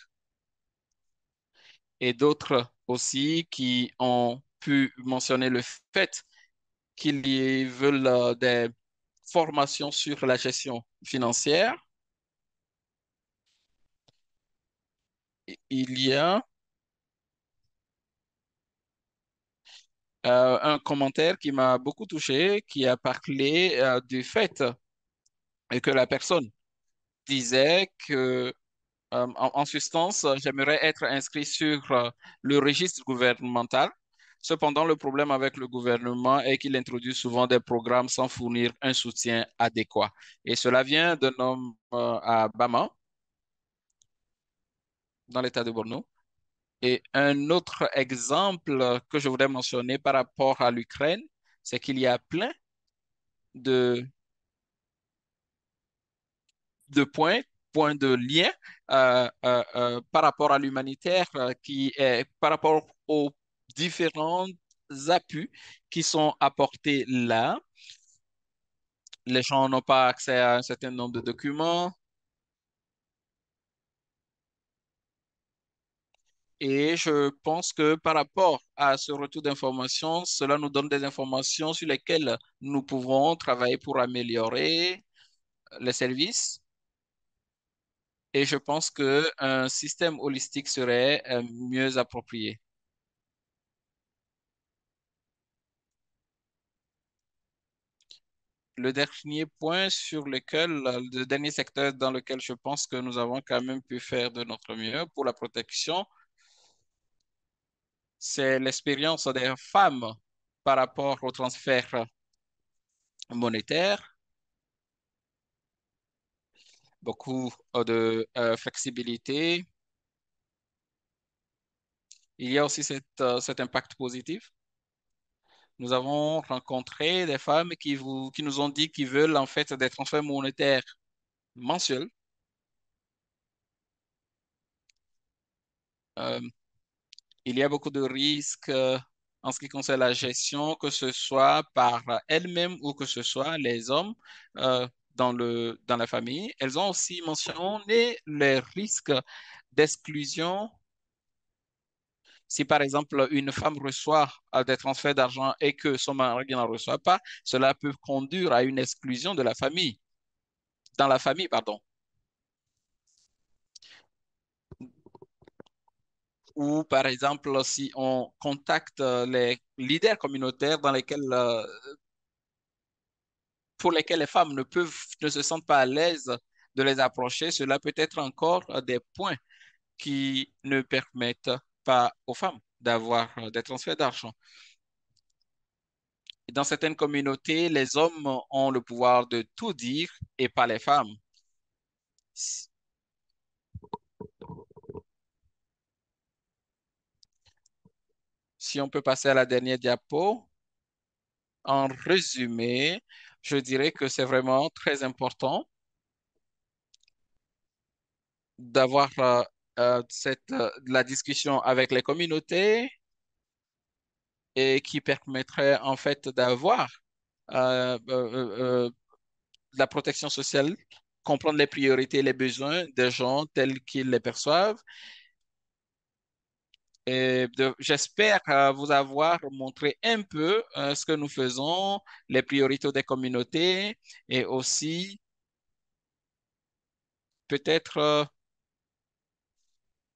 Et d'autres aussi qui ont pu mentionner le fait qu'ils veulent des formations sur la gestion financière. Il y a un commentaire qui m'a beaucoup touché, qui a parlé du fait que la personne disait que en substance, j'aimerais être inscrit sur le registre gouvernemental. Cependant, le problème avec le gouvernement est qu'il introduit souvent des programmes sans fournir un soutien adéquat. Et cela vient d'un homme à Bama, dans l'état de Borno. Et un autre exemple que je voudrais mentionner par rapport à l'Ukraine, c'est qu'il y a plein de points, points de lien par rapport à l'humanitaire, qui est par rapport aux différents appuis qui sont apportés là. Les gens n'ont pas accès à un certain nombre de documents et je pense que par rapport à ce retour d'informations, cela nous donne des informations sur lesquelles nous pouvons travailler pour améliorer les services. Et je pense qu'un système holistique serait mieux approprié. Le dernier point sur lequel, le dernier secteur dans lequel je pense que nous avons quand même pu faire de notre mieux pour la protection, c'est l'expérience des femmes par rapport au transfert monétaire. beaucoup de flexibilité. Il y a aussi cet impact positif. Nous avons rencontré des femmes qui nous ont dit qu'ils veulent en fait des transferts monétaires mensuels. Euh, il y a beaucoup de risques en ce qui concerne la gestion, que ce soit par elles-mêmes ou que ce soit les hommes dans la famille. Elles ont aussi mentionné les risques d'exclusion. Si par exemple une femme reçoit des transferts d'argent et que son mari n'en reçoit pas, cela peut conduire à une exclusion de la famille, dans la famille, pardon. Ou par exemple, si on contacte les leaders communautaires pour lesquels les femmes ne se sentent pas à l'aise de les approcher, cela peut être encore des points qui ne permettent pas aux femmes d'avoir des transferts d'argent. Dans certaines communautés, les hommes ont le pouvoir de tout dire et pas les femmes. Si si on peut passer à la dernière diapo, en résumé, je dirais que c'est vraiment très important d'avoir la discussion avec les communautés et qui permettrait en fait d'avoir euh, euh, euh, de la protection sociale, comprendre les priorités et les besoins des gens tels qu'ils les perçoivent. Et j'espère vous avoir montré un peu ce que nous faisons, les priorités des communautés et aussi peut-être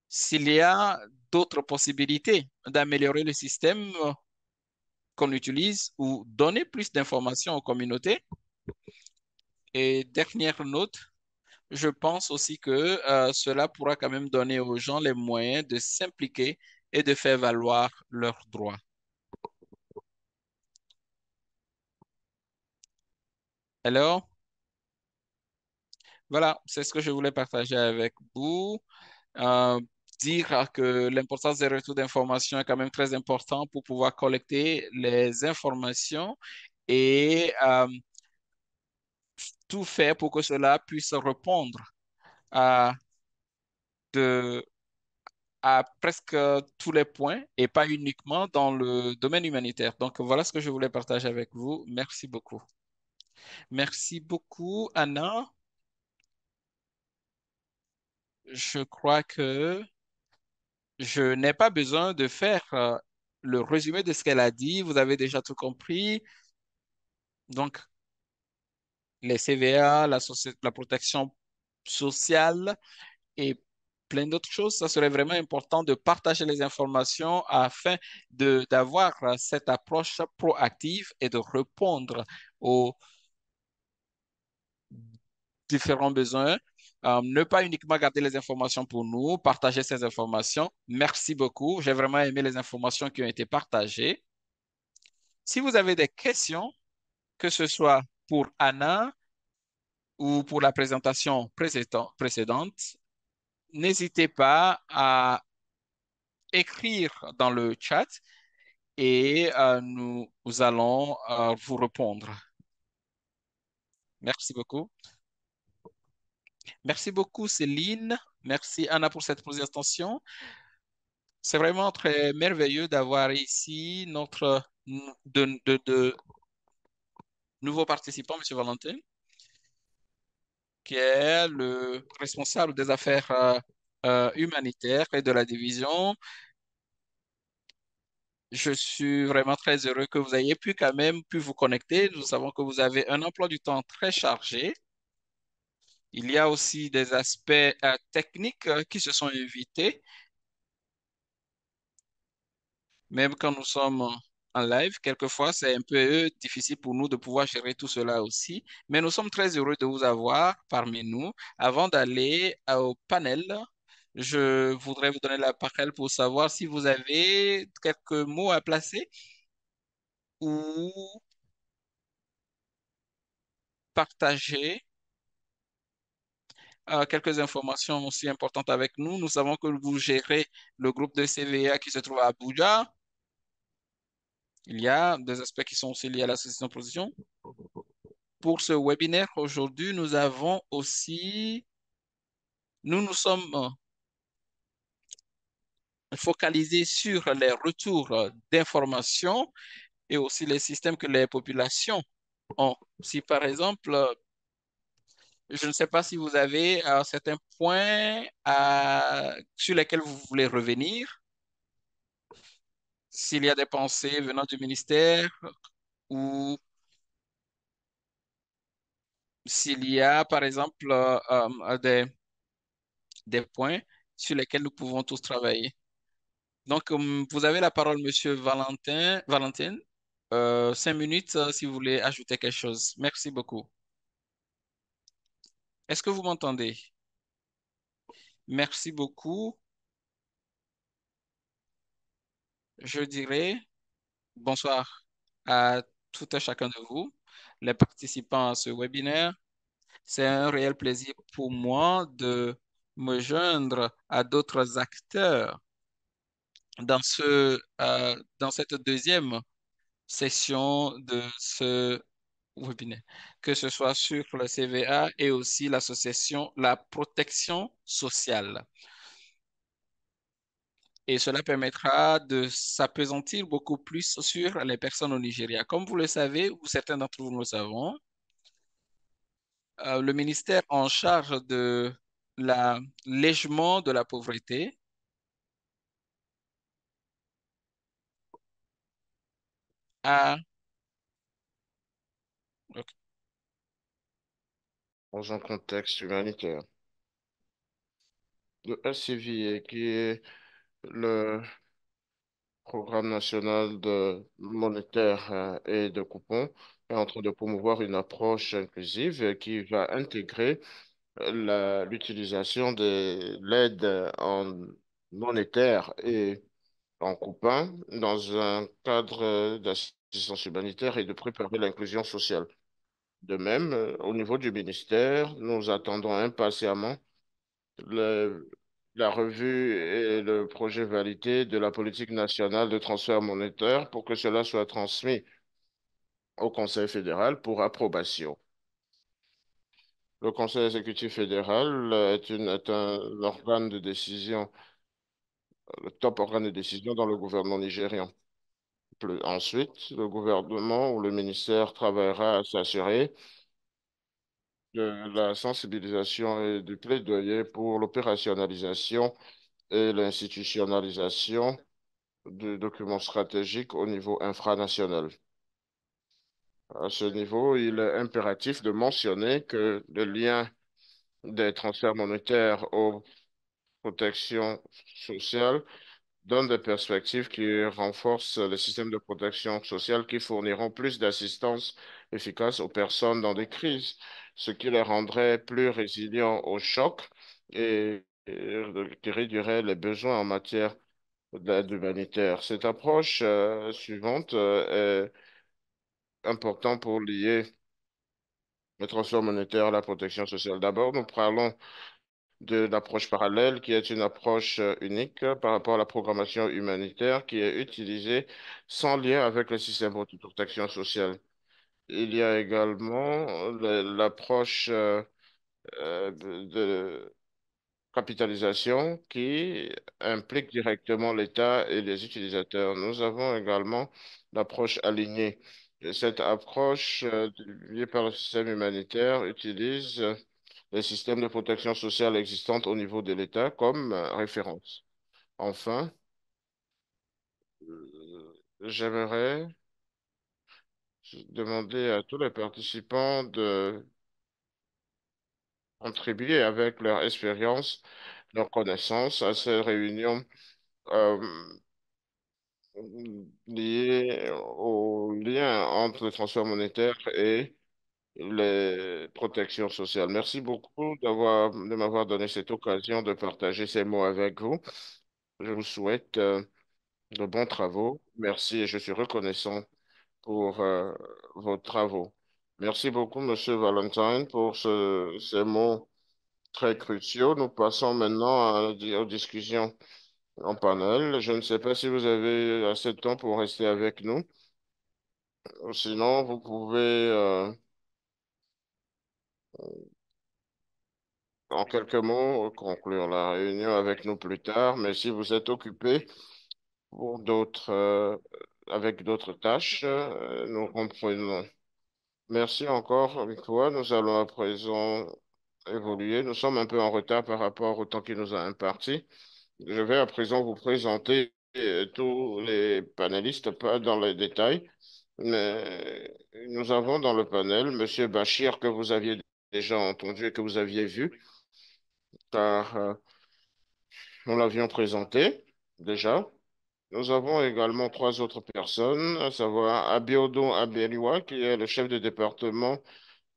s'il y a d'autres possibilités d'améliorer le système qu'on utilise ou donner plus d'informations aux communautés. Et dernière note, je pense aussi que cela pourra quand même donner aux gens les moyens de s'impliquer et de faire valoir leurs droits. Alors, voilà, c'est ce que je voulais partager avec vous. Euh, dire que l'importance des retours d'informations est quand même très important pour pouvoir collecter les informations et tout faire pour que cela puisse répondre à, de, à presque tous les points et pas uniquement dans le domaine humanitaire. Donc voilà ce que je voulais partager avec vous. Merci beaucoup. Merci beaucoup, Anna. Je crois que je n'ai pas besoin de faire le résumé de ce qu'elle a dit. Vous avez déjà tout compris. Donc, les CVA, la protection sociale et plein d'autres choses, ça serait vraiment important de partager les informations afin d'avoir cette approche proactive et de répondre aux différents besoins. Ne pas uniquement garder les informations pour nous, partager ces informations. Merci beaucoup. J'ai vraiment aimé les informations qui ont été partagées. Si vous avez des questions, que ce soit pour Anna ou pour la présentation précédente, n'hésitez pas à écrire dans le chat et nous allons vous répondre. Merci beaucoup. Merci beaucoup, Céline. Merci, Anna, pour cette présentation. C'est vraiment très merveilleux d'avoir ici de nouveau participant, Monsieur Valentin, qui est le responsable des affaires humanitaires et de la division. Je suis vraiment très heureux que vous ayez pu quand même pu vous connecter. Nous savons que vous avez un emploi du temps très chargé. Il y a aussi des aspects techniques qui se sont invités. Même quand nous sommes en live, quelquefois, c'est un peu difficile pour nous de pouvoir gérer tout cela aussi. Mais nous sommes très heureux de vous avoir parmi nous. Avant d'aller au panel, je voudrais vous donner la parole pour savoir si vous avez quelques mots à placer ou partager quelques informations aussi importantes avec nous. Nous savons que vous gérez le groupe de CVA qui se trouve à Abuja. Il y a des aspects qui sont aussi liés à la société en position. Pour ce webinaire aujourd'hui, nous avons aussi, nous nous sommes focalisés sur les retours d'informations et aussi les systèmes que les populations ont. Si par exemple, je ne sais pas si vous avez certains points sur lesquels vous voulez revenir, s'il y a des pensées venant du ministère ou s'il y a par exemple des points sur lesquels nous pouvons tous travailler. Donc, vous avez la parole, Monsieur Valentin. 5 minutes si vous voulez ajouter quelque chose. Merci beaucoup. Est-ce que vous m'entendez? Merci beaucoup. Je dirais bonsoir à tout un chacun de vous, les participants à ce webinaire. C'est un réel plaisir pour moi de me joindre à d'autres acteurs dans cette deuxième session de ce webinaire, que ce soit sur le CVA et aussi l'association, la protection sociale. Et cela permettra de s'appesantir beaucoup plus sur les personnes au Nigeria. Comme vous le savez, ou certains d'entre vous le savent, le ministère en charge de l'allègement de la pauvreté a, Dans un contexte humanitaire. Le SCVA, qui est le Programme national de monétaire et de coupons, est en train de promouvoir une approche inclusive qui va intégrer l'utilisation de l'aide en monétaire et en coupons dans un cadre d'assistance humanitaire et de préparer l'inclusion sociale. De même, au niveau du ministère, nous attendons impatiemment le- la revue et le projet validé de la politique nationale de transfert monétaire pour que cela soit transmis au Conseil fédéral pour approbation. Le Conseil exécutif fédéral est un organe de décision, le top organe de décision dans le gouvernement nigérian. Ensuite, le gouvernement ou le ministère travaillera à s'assurer de la sensibilisation et du plaidoyer pour l'opérationnalisation et l'institutionnalisation de documents stratégiques au niveau infranational. À ce niveau, il est impératif de mentionner que le lien des transferts monétaires aux protections sociales donne des perspectives qui renforcent les systèmes de protection sociale qui fourniront plus d'assistance efficace aux personnes dans des crises, ce qui les rendrait plus résilients aux chocs et qui réduirait les besoins en matière d'aide humanitaire. Cette approche suivante est importante pour lier le transfert monétaire à la protection sociale. D'abord, nous parlons de l'approche parallèle, qui est une approche unique par rapport à la programmation humanitaire qui est utilisée sans lien avec le système de protection sociale. Il y a également l'approche de capitalisation qui implique directement l'État et les utilisateurs. Nous avons également l'approche alignée. Et cette approche, liée par le système humanitaire, utilise les systèmes de protection sociale existants au niveau de l'État comme référence. Enfin, j'aimerais demander à tous les participants de contribuer avec leur expérience, leur connaissance à ces réunions euh, liées au lien entre le transfert monétaire et les protections sociales. Merci beaucoup de m'avoir donné cette occasion de partager ces mots avec vous. Je vous souhaite de bons travaux. Merci et je suis reconnaissant pour vos travaux. Merci beaucoup, Monsieur Valentine, pour ces mots très cruciaux. Nous passons maintenant aux discussions en panel. Je ne sais pas si vous avez assez de temps pour rester avec nous. Sinon, vous pouvez, en quelques mots, conclure la réunion avec nous plus tard. Mais si vous êtes occupé pour avec d'autres tâches, nous comprenons. Merci encore une fois. Nous allons à présent évoluer. Nous sommes un peu en retard par rapport au temps qui nous a imparti. Je vais à présent vous présenter tous les panélistes, pas dans les détails, mais nous avons dans le panel Monsieur Bachir, que vous aviez déjà entendu et que vous aviez vu, car nous l'avions présenté déjà. Nous avons également trois autres personnes, à savoir Abiodun Abeliwa, qui est le chef de département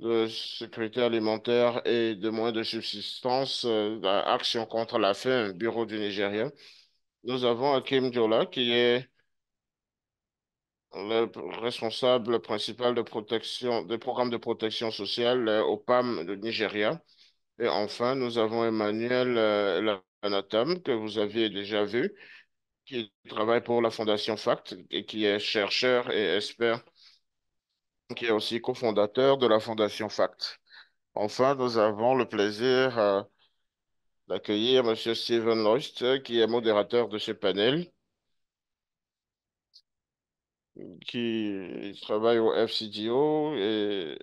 de sécurité alimentaire et de moyens de subsistance d'Action contre la faim, Bureau du Nigeria. Nous avons Hakim Diola, qui est le responsable principal de protection, des programmes de protection sociale au PAM de Nigeria. Et enfin, nous avons Emmanuel Lanatam, que vous aviez déjà vu, qui travaille pour la Fondation FACT et qui est chercheur et expert, qui est aussi cofondateur de la Fondation FACT. Enfin, nous avons le plaisir d'accueillir Monsieur Steven Loist, qui est modérateur de ce panel, qui travaille au FCDO et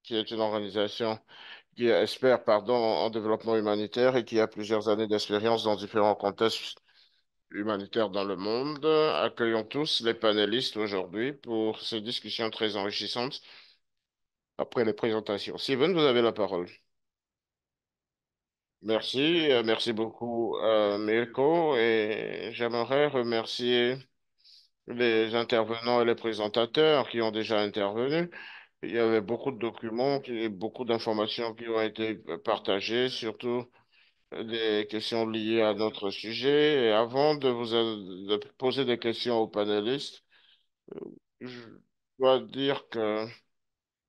qui est une organisation qui est expert, pardon, en développement humanitaire et qui a plusieurs années d'expérience dans différents contextes humanitaires dans le monde. Accueillons tous les panélistes aujourd'hui pour ces discussions très enrichissantes après les présentations. Steven, vous avez la parole. Merci, merci beaucoup, Mirko, et j'aimerais remercier les intervenants et les présentateurs qui ont déjà intervenu. Il y avait beaucoup de documents et beaucoup d'informations qui ont été partagées, surtout des questions liées à notre sujet. Et avant de poser des questions aux panélistes, je dois dire que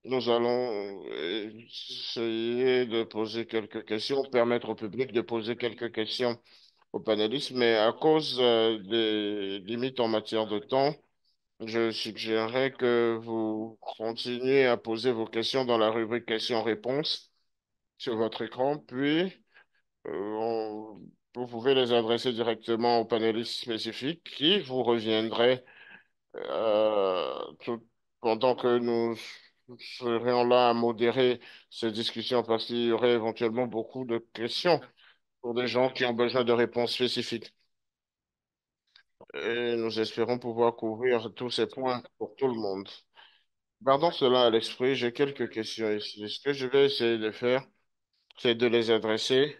nous allons essayer de poser quelques questions, permettre au public de poser quelques questions aux panélistes, mais à cause des limites en matière de temps, je suggérerais que vous continuez à poser vos questions dans la rubrique questions-réponses sur votre écran, puis vous pouvez les adresser directement aux panélistes spécifiques qui vous reviendraient pendant que nous serions là à modérer ces discussions parce qu'il y aurait éventuellement beaucoup de questions pour des gens qui ont besoin de réponses spécifiques. Et nous espérons pouvoir couvrir tous ces points pour tout le monde. Gardons cela à l'esprit, j'ai quelques questions ici. Ce que je vais essayer de faire, c'est de les adresser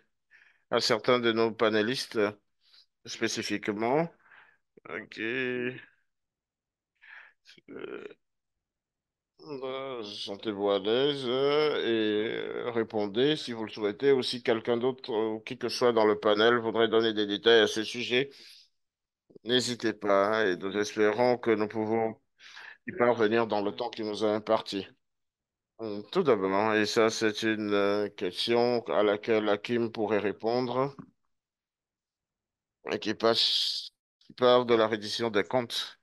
à certains de nos panélistes spécifiquement. Ok. Sentez-vous à l'aise et répondez si vous le souhaitez. Ou si quelqu'un d'autre ou qui que ce soit dans le panel voudrait donner des détails à ce sujet, n'hésitez pas, hein, et nous espérons que nous pouvons y parvenir dans le temps qui nous est imparti. Tout d'abord, et ça c'est une question à laquelle Hakim pourrait répondre, et qui parle de la reddition des comptes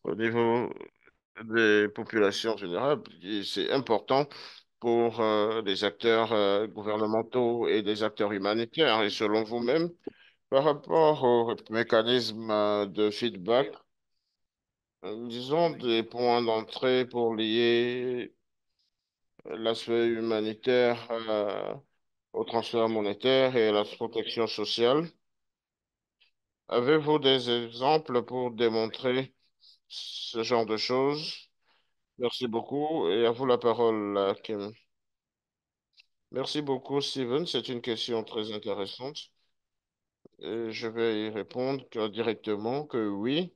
au niveau des populations générales. Et c'est important pour les acteurs gouvernementaux et des acteurs humanitaires. Et selon vous-même, par rapport au mécanisme de feedback, disons des points d'entrée pour lier l'aspect humanitaire au transfert monétaire et à la protection sociale. Avez-vous des exemples pour démontrer ce genre de choses? Merci beaucoup et à vous la parole, Kim. Merci beaucoup, Steven. C'est une question très intéressante. Et je vais y répondre directement que oui.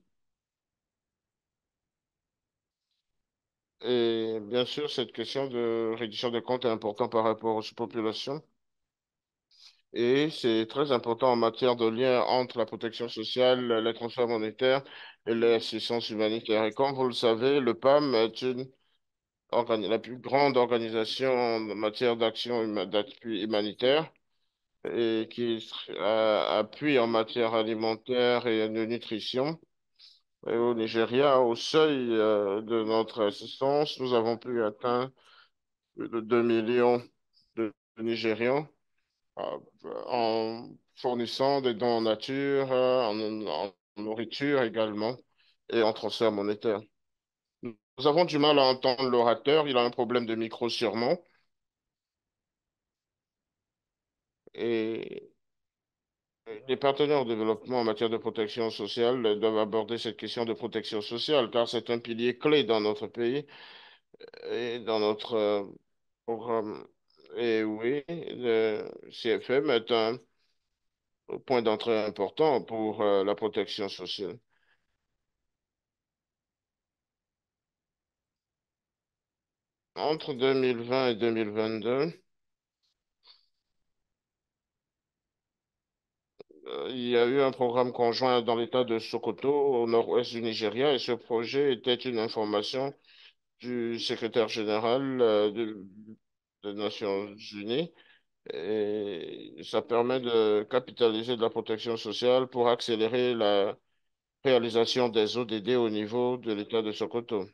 Et bien sûr, cette question de réduction des comptes est importante par rapport aux populations. Et c'est très important en matière de lien entre la protection sociale, les transferts monétaires et l'assistance humanitaire. Et comme vous le savez, le PAM est la plus grande organisation en matière d'appui humanitaire. et qui appuie en matière alimentaire et de nutrition. Et au Nigeria, au seuil de notre assistance, nous avons pu atteindre plus de 2 millions de Nigérians euh, en fournissant des dons en nature, en nourriture également, et en transfert monétaire. Nous avons du mal à entendre l'orateur, il a un problème de micro sûrement, et les partenaires au développement en matière de protection sociale doivent aborder cette question de protection sociale, car c'est un pilier clé dans notre pays et dans notre programme. Et oui, le CFM est un point d'entrée important pour la protection sociale. Entre 2020 et 2022, il y a eu un programme conjoint dans l'État de Sokoto, au nord-ouest du Nigeria, et ce projet était une information du secrétaire général des Nations Unies. Et ça permet de capitaliser de la protection sociale pour accélérer la réalisation des ODD au niveau de l'État de Sokoto.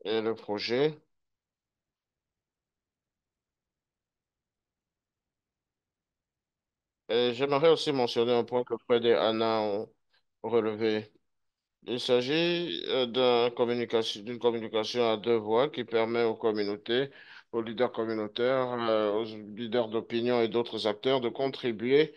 Et le projet, et j'aimerais aussi mentionner un point que Fred et Anna ont relevé. Il s'agit d'une communication à deux voix qui permet aux communautés, aux leaders communautaires, aux leaders d'opinion et d'autres acteurs de contribuer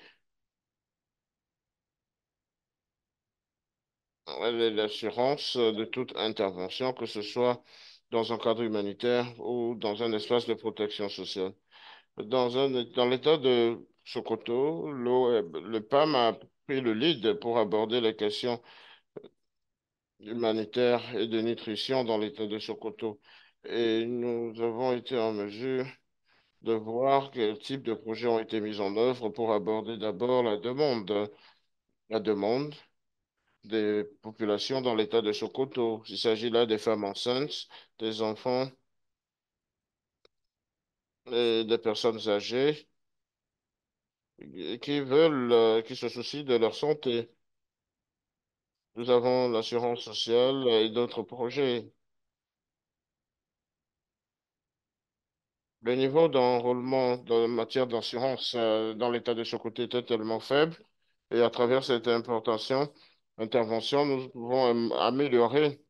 à l'assurance de toute intervention, que ce soit dans un cadre humanitaire ou dans un espace de protection sociale. Dans l'état de Sokoto, le PAM a pris le lead pour aborder les questions humanitaires et de nutrition dans l'état de Sokoto. Et nous avons été en mesure de voir quel type de projets ont été mis en œuvre pour aborder d'abord la demande des populations dans l'état de Sokoto. Il s'agit là des femmes enceintes, des enfants et des personnes âgées qui se soucient de leur santé. Nous avons l'assurance sociale et d'autres projets. Le niveau d'enrôlement dans la matière d'assurance dans l'état de Sokoto était tellement faible et à travers cette intervention, nous pouvons améliorer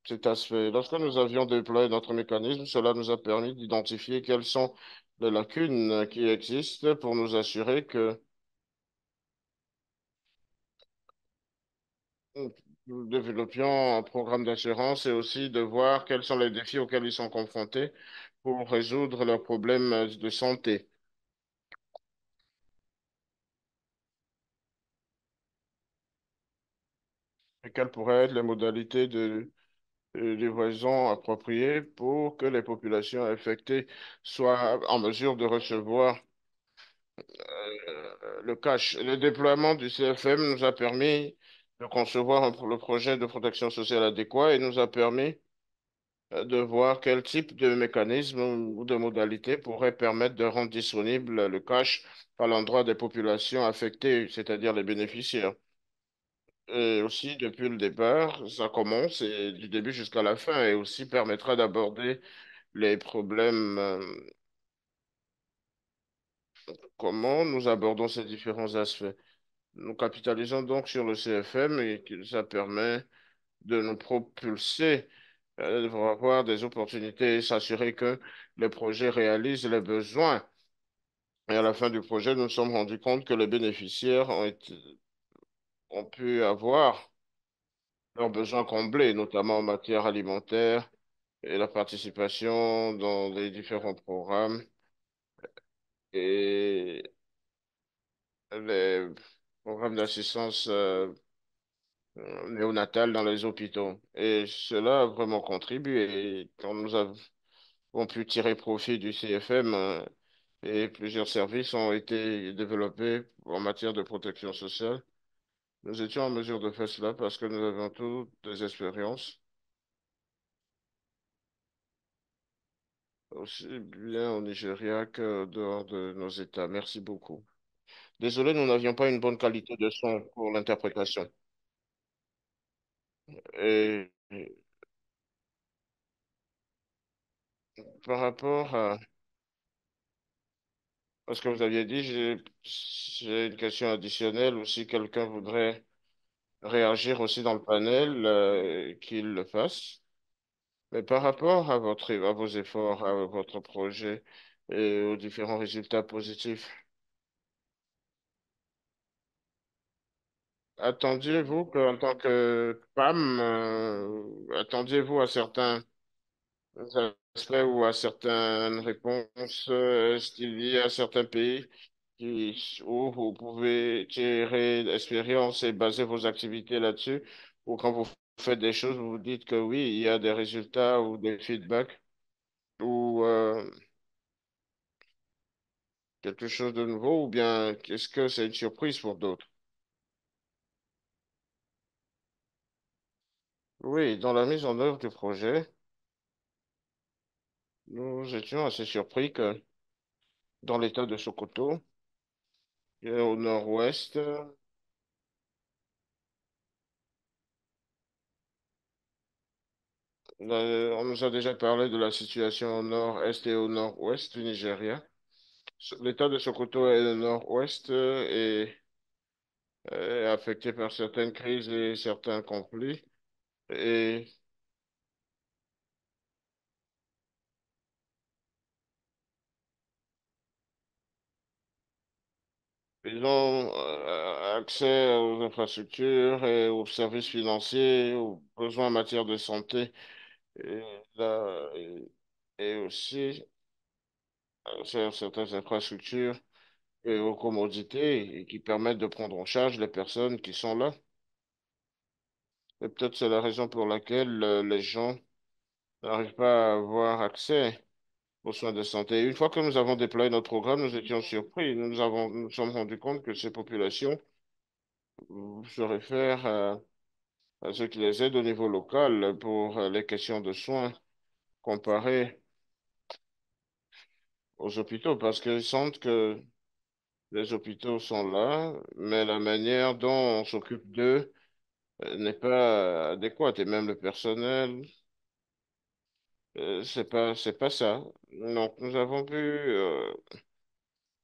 cet aspect. Lorsque nous avions déployé notre mécanisme, cela nous a permis d'identifier quelles sont les lacunes qui existent pour nous assurer que nous développions un programme d'assurance et aussi de voir quels sont les défis auxquels ils sont confrontés pour résoudre leurs problèmes de santé et quelles pourraient être les modalités de livraison appropriées pour que les populations affectées soient en mesure de recevoir le cash. Le déploiement du CFM nous a permis de concevoir le projet de protection sociale adéquat et nous a permis de voir quel type de mécanisme ou de modalité pourrait permettre de rendre disponible le cash à l'endroit des populations affectées, c'est-à-dire les bénéficiaires. Et aussi, depuis le départ, ça commence et du début jusqu'à la fin et aussi permettra d'aborder les problèmes, comment nous abordons ces différents aspects. Nous capitalisons donc sur le CFM et que ça permet de nous propulser pour avoir des opportunités et s'assurer que les projets réalisent les besoins. Et à la fin du projet, nous nous sommes rendus compte que les bénéficiaires ont pu avoir leurs besoins comblés, notamment en matière alimentaire et la participation dans les différents programmes et les programmes d'assistance néonatale dans les hôpitaux. Et cela a vraiment contribué. Et quand nous avons pu tirer profit du CFM, et plusieurs services ont été développés en matière de protection sociale. Nous étions en mesure de faire cela parce que nous avions tous des expériences, aussi bien au Nigeria que dehors de nos États. Merci beaucoup. Désolé, nous n'avions pas une bonne qualité de son pour l'interprétation. Et par rapport à ce que vous aviez dit, j'ai une question additionnelle ou si quelqu'un voudrait réagir aussi dans le panel, qu'il le fasse. Mais par rapport à vos efforts, à votre projet et aux différents résultats positifs, attendiez-vous qu'en tant que femme, attendiez-vous à certains aspects ou à certaines réponses, est-ce qu'il y a certains pays où vous pouvez tirer d'expérience et baser vos activités là-dessus, ou quand vous faites des choses, vous vous dites que oui, il y a des résultats ou des feedbacks ou quelque chose de nouveau, ou bien est-ce que c'est une surprise pour d'autres? Oui, dans la mise en œuvre du projet, nous étions assez surpris que dans l'état de Sokoto, et au nord-ouest, on nous a déjà parlé de la situation au nord-est et au nord-ouest du Nigeria. L'état de Sokoto est le nord-ouest est affecté par certaines crises et certains conflits. Et ils ont accès aux infrastructures et aux services financiers, aux besoins en matière de santé et, et aussi sur certaines infrastructures et aux commodités et qui permettent de prendre en charge les personnes qui sont là. Et peut-être c'est la raison pour laquelle les gens n'arrivent pas à avoir accès aux soins de santé. Une fois que nous avons déployé notre programme, nous étions surpris. Nous sommes rendus compte que ces populations se réfèrent à ceux qui les aident au niveau local pour les questions de soins comparées aux hôpitaux parce qu'ils sentent que les hôpitaux sont là, mais la manière dont on s'occupe d'eux n'est pas adéquate et même le personnel, c'est pas ça. Donc, nous avons pu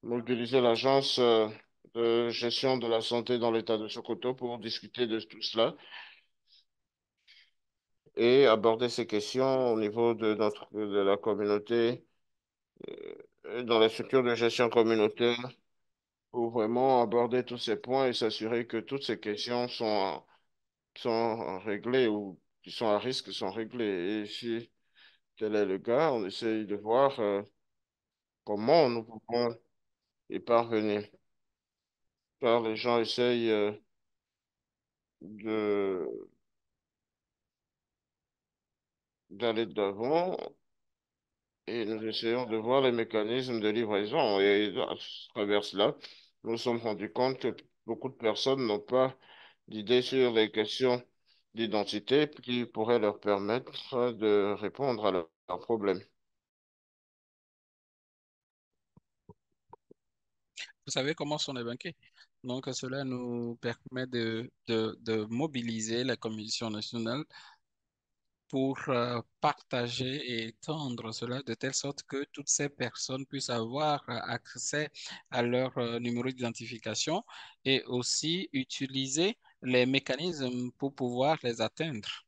mobiliser l'agence de gestion de la santé dans l'État de Sokoto pour discuter de tout cela et aborder ces questions au niveau de la communauté, dans les structures de gestion communautaire, pour vraiment aborder tous ces points et s'assurer que toutes ces questions sont réglées ou qui sont à risque sont réglées. Et si tel est le cas, on essaye de voir comment nous pouvons y parvenir. Car les gens essayent de d'aller d'avant et nous essayons de voir les mécanismes de livraison. Et à travers cela, nous nous sommes rendus compte que beaucoup de personnes n'ont pas d'idée sur les questions d'identité qui pourraient leur permettre de répondre à leurs problèmes. Vous savez comment sont les banquiers? Donc, cela nous permet de mobiliser la Commission nationale pour partager et étendre cela de telle sorte que toutes ces personnes puissent avoir accès à leur numéro d'identification et aussi utiliser les mécanismes pour pouvoir les atteindre.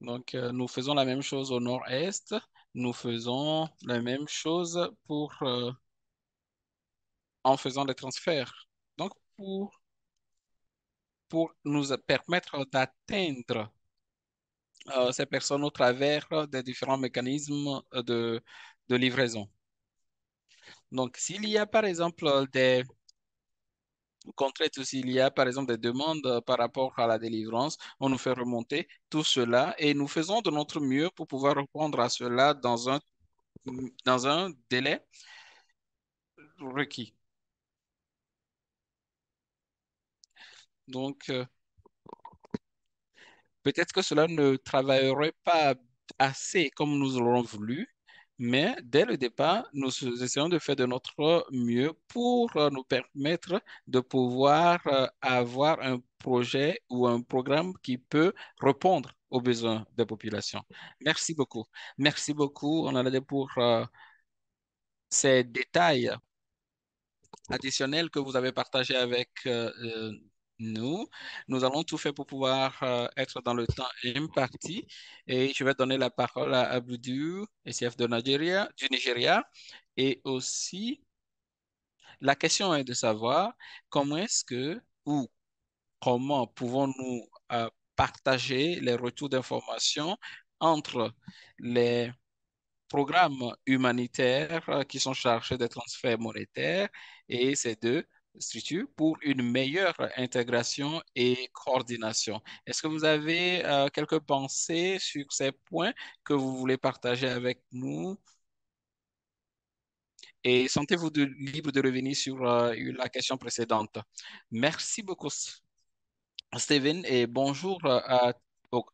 Donc, nous faisons la même chose au nord-est, nous faisons la même chose en faisant des transferts. Donc, pour nous permettre d'atteindre ces personnes au travers des différents mécanismes de livraison. Donc, s'il y a par exemple des contraintes, s'il y a par exemple des demandes par rapport à la délivrance, on nous fait remonter tout cela et nous faisons de notre mieux pour pouvoir répondre à cela dans un délai requis. Donc, peut-être que cela ne travaillerait pas assez comme nous l'aurons voulu, mais dès le départ, nous essayons de faire de notre mieux pour nous permettre de pouvoir avoir un projet ou un programme qui peut répondre aux besoins des populations. Merci beaucoup. Merci beaucoup, on en a pour ces détails additionnels que vous avez partagés avec nous. Nous allons tout faire pour pouvoir être dans le temps imparti. Et je vais donner la parole à Abdou, SCF du Nigeria. Et aussi, la question est de savoir comment est-ce que ou comment pouvons-nous partager les retours d'informations entre les programmes humanitaires qui sont chargés des transferts monétaires et ces deux structures pour une meilleure intégration et coordination. Est-ce que vous avez quelques pensées sur ces points que vous voulez partager avec nous? Et sentez-vous libre de revenir sur la question précédente. Merci beaucoup, Steven, et bonjour au-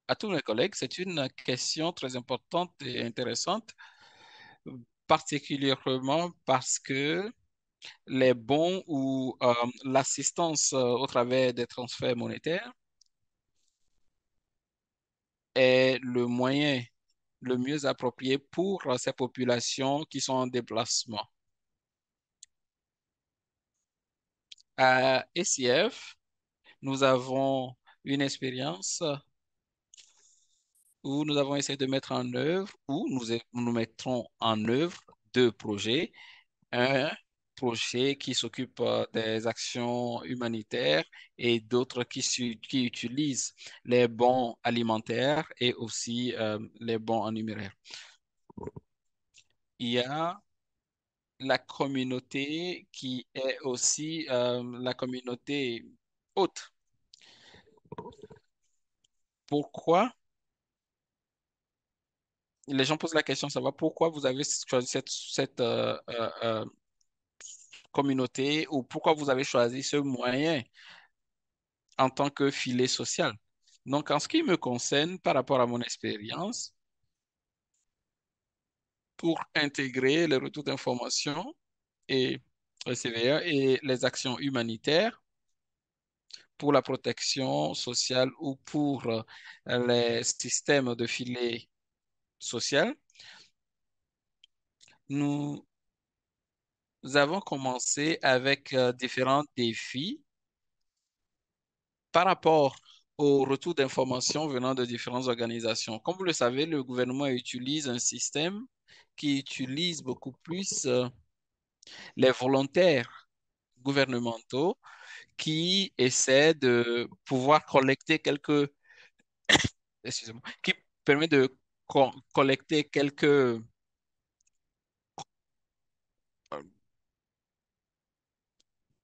à tous mes collègues. C'est une question très importante et intéressante, particulièrement parce que les bons ou l'assistance au travers des transferts monétaires est le moyen le mieux approprié pour ces populations qui sont en déplacement. À SIF, nous avons une expérience où nous avons essayé de mettre en œuvre, où nous mettrons en œuvre deux projets. Un projet qui s'occupe des actions humanitaires et d'autres qui utilisent les bons alimentaires et aussi les bons en numéraire. Il y a la communauté qui est aussi la communauté haute. Pourquoi? Les gens posent la question, ça va, pourquoi vous avez choisi cette communauté ou pourquoi vous avez choisi ce moyen en tant que filet social. Donc, en ce qui me concerne, par rapport à mon expérience, pour intégrer les retours d'information et le CVA et les actions humanitaires pour la protection sociale ou pour les systèmes de filet social, nous avons commencé avec différents défis par rapport au retour d'informations venant de différentes organisations. Comme vous le savez, le gouvernement utilise un système qui utilise beaucoup plus les volontaires gouvernementaux qui essaient de pouvoir collecter excusez-moi, qui permet de collecter quelques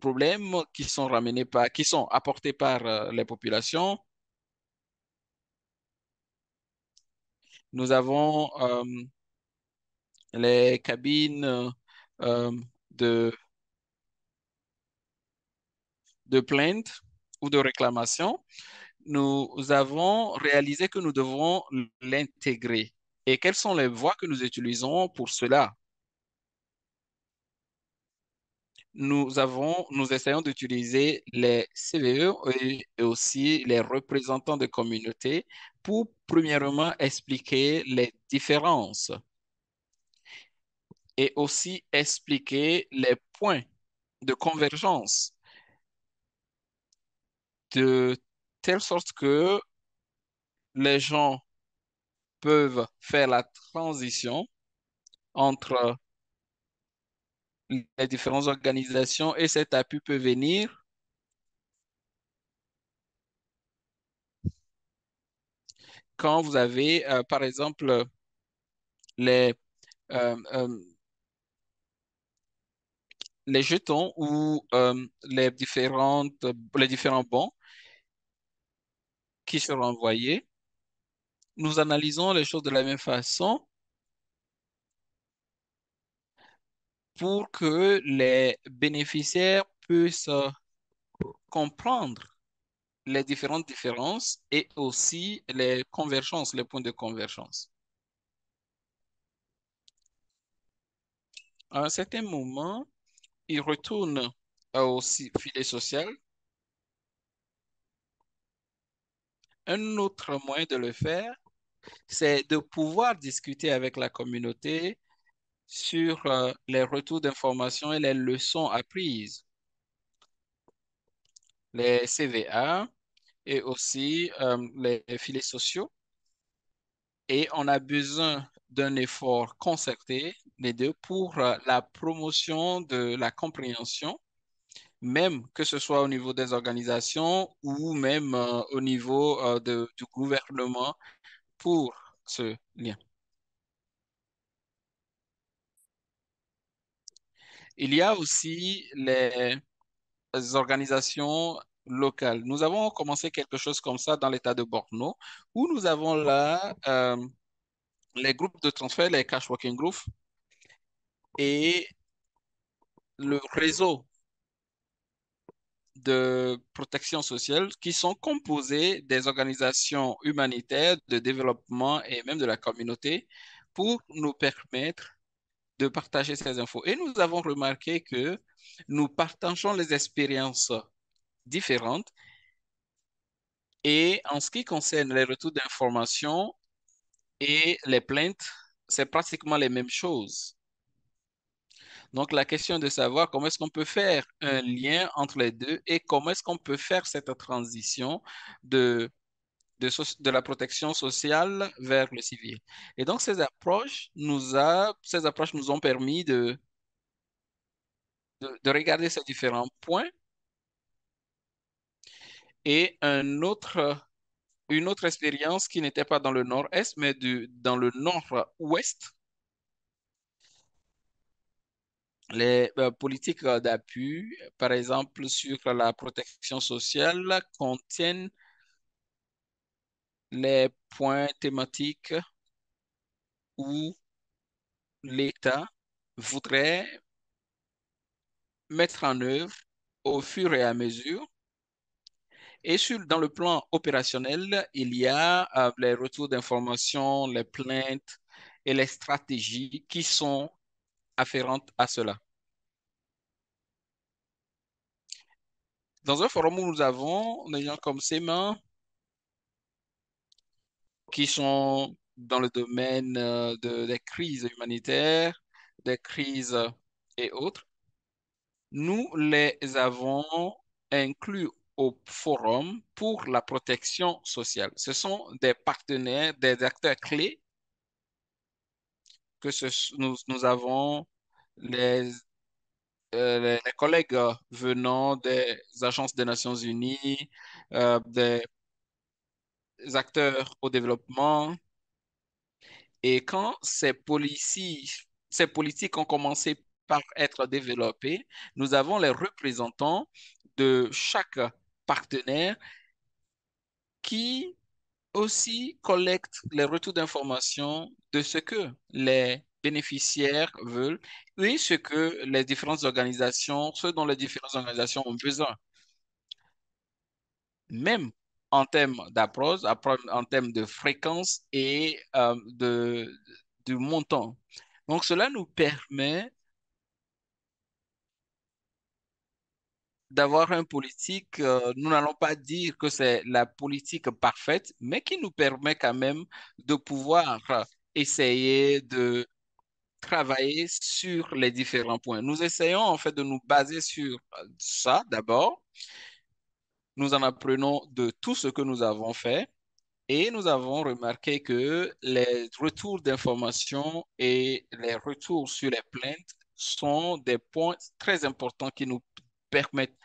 problèmes qui sont apportés par les populations. Nous avons les cabines euh, de plainte ou de réclamation, nous avons réalisé que nous devons l'intégrer. Et quelles sont les voies que nous utilisons pour cela? Nous essayons d'utiliser les CVE et aussi les représentants de communautés pour, premièrement, expliquer les différences et aussi expliquer les points de convergence de telle sorte que les gens peuvent faire la transition entre les différentes organisations et cet appui peut venir quand vous avez, par exemple, les, euh, euh, les jetons ou les différents bons qui seront envoyés. Nous analysons les choses de la même façon pour que les bénéficiaires puissent comprendre les différentes différences et aussi les convergences, les points de convergence. À un certain moment, il retourne au filet social. Un autre moyen de le faire, c'est de pouvoir discuter avec la communauté sur les retours d'informations et les leçons apprises, les CVA et aussi les filets sociaux. Et on a besoin d'un effort concerté, les deux, pour la promotion de la compréhension, même que ce soit au niveau des organisations ou même au niveau du gouvernement pour ce lien. Il y a aussi les organisations locales. Nous avons commencé quelque chose comme ça dans l'état de Borno, où nous avons là les groupes de transfert, les cash working groups et le réseau de protection sociale qui sont composés des organisations humanitaires, de développement et même de la communauté pour nous permettre de partager ces infos. Et nous avons remarqué que nous partageons les expériences différentes et en ce qui concerne les retours d'informations et les plaintes, c'est pratiquement les mêmes choses. Donc, la question de savoir comment est-ce qu'on peut faire un lien entre les deux et comment est-ce qu'on peut faire cette transition de, de la protection sociale vers le civil. Et donc, ces approches nous ont permis de regarder ces différents points et une autre expérience qui n'était pas dans le nord-est, mais dans le nord-ouest. Les politiques d'appui, par exemple sur la protection sociale, contiennent les points thématiques où l'État voudrait mettre en œuvre au fur et à mesure. Et dans le plan opérationnel, il y a les retours d'informations, les plaintes et les stratégies qui sont afférentes à cela. Dans un forum où nous avons des gens comme Sema qui sont dans le domaine des crises humanitaires, des crises et autres, nous les avons inclus au forum pour la protection sociale. Ce sont des partenaires, des acteurs clés nous avons les, les collègues venant des agences des Nations Unies, des acteurs au développement. Et quand ces politiques ont commencé par être développées, nous avons les représentants de chaque partenaire qui aussi collectent les retours d'informations de ce que les bénéficiaires veulent et ce que les différentes organisations, ce dont les différentes organisations ont besoin, même en termes d'approche, en termes de fréquence et du montant. Donc, cela nous permet d'avoir un politique, nous n'allons pas dire que c'est la politique parfaite, mais qui nous permet quand même de pouvoir essayer de travailler sur les différents points. Nous essayons en fait de nous baser sur ça d'abord. Nous en apprenons de tout ce que nous avons fait et nous avons remarqué que les retours d'informations et les retours sur les plaintes sont des points très importants qui nous permettent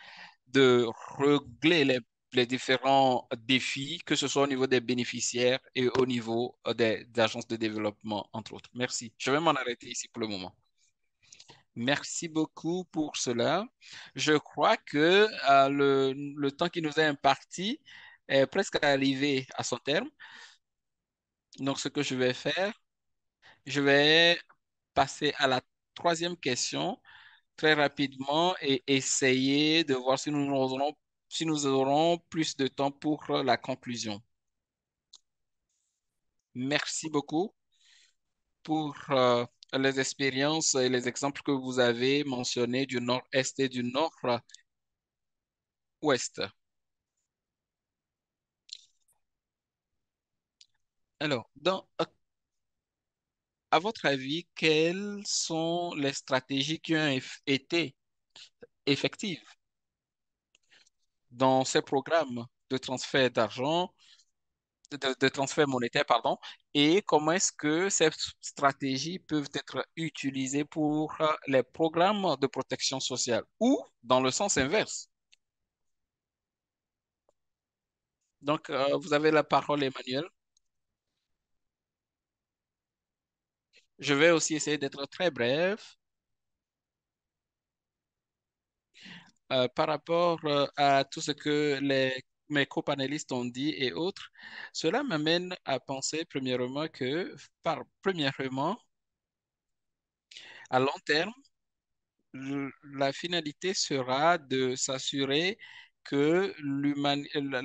de régler les différents défis, que ce soit au niveau des bénéficiaires et au niveau des agences de développement, entre autres. Merci. Je vais m'en arrêter ici pour le moment. Merci beaucoup pour cela. Je crois que le temps qui nous est imparti est presque arrivé à son terme. Donc, ce que je vais faire, je vais passer à la troisième question très rapidement et essayer de voir si nous n'aurons si nous aurons plus de temps pour la conclusion. Merci beaucoup pour les expériences et les exemples que vous avez mentionnés du nord-est et du nord-ouest. Alors, à votre avis, quelles sont les stratégies qui ont été effectives dans ces programmes de transfert d'argent, de transfert monétaire, pardon, et comment est-ce que ces stratégies peuvent être utilisées pour les programmes de protection sociale ou dans le sens inverse? Donc, vous avez la parole, Emmanuel. Je vais aussi essayer d'être très bref. Par rapport à tout ce que mes copanélistes ont dit et autres, cela m'amène à penser premièrement premièrement, à long terme, la finalité sera de s'assurer que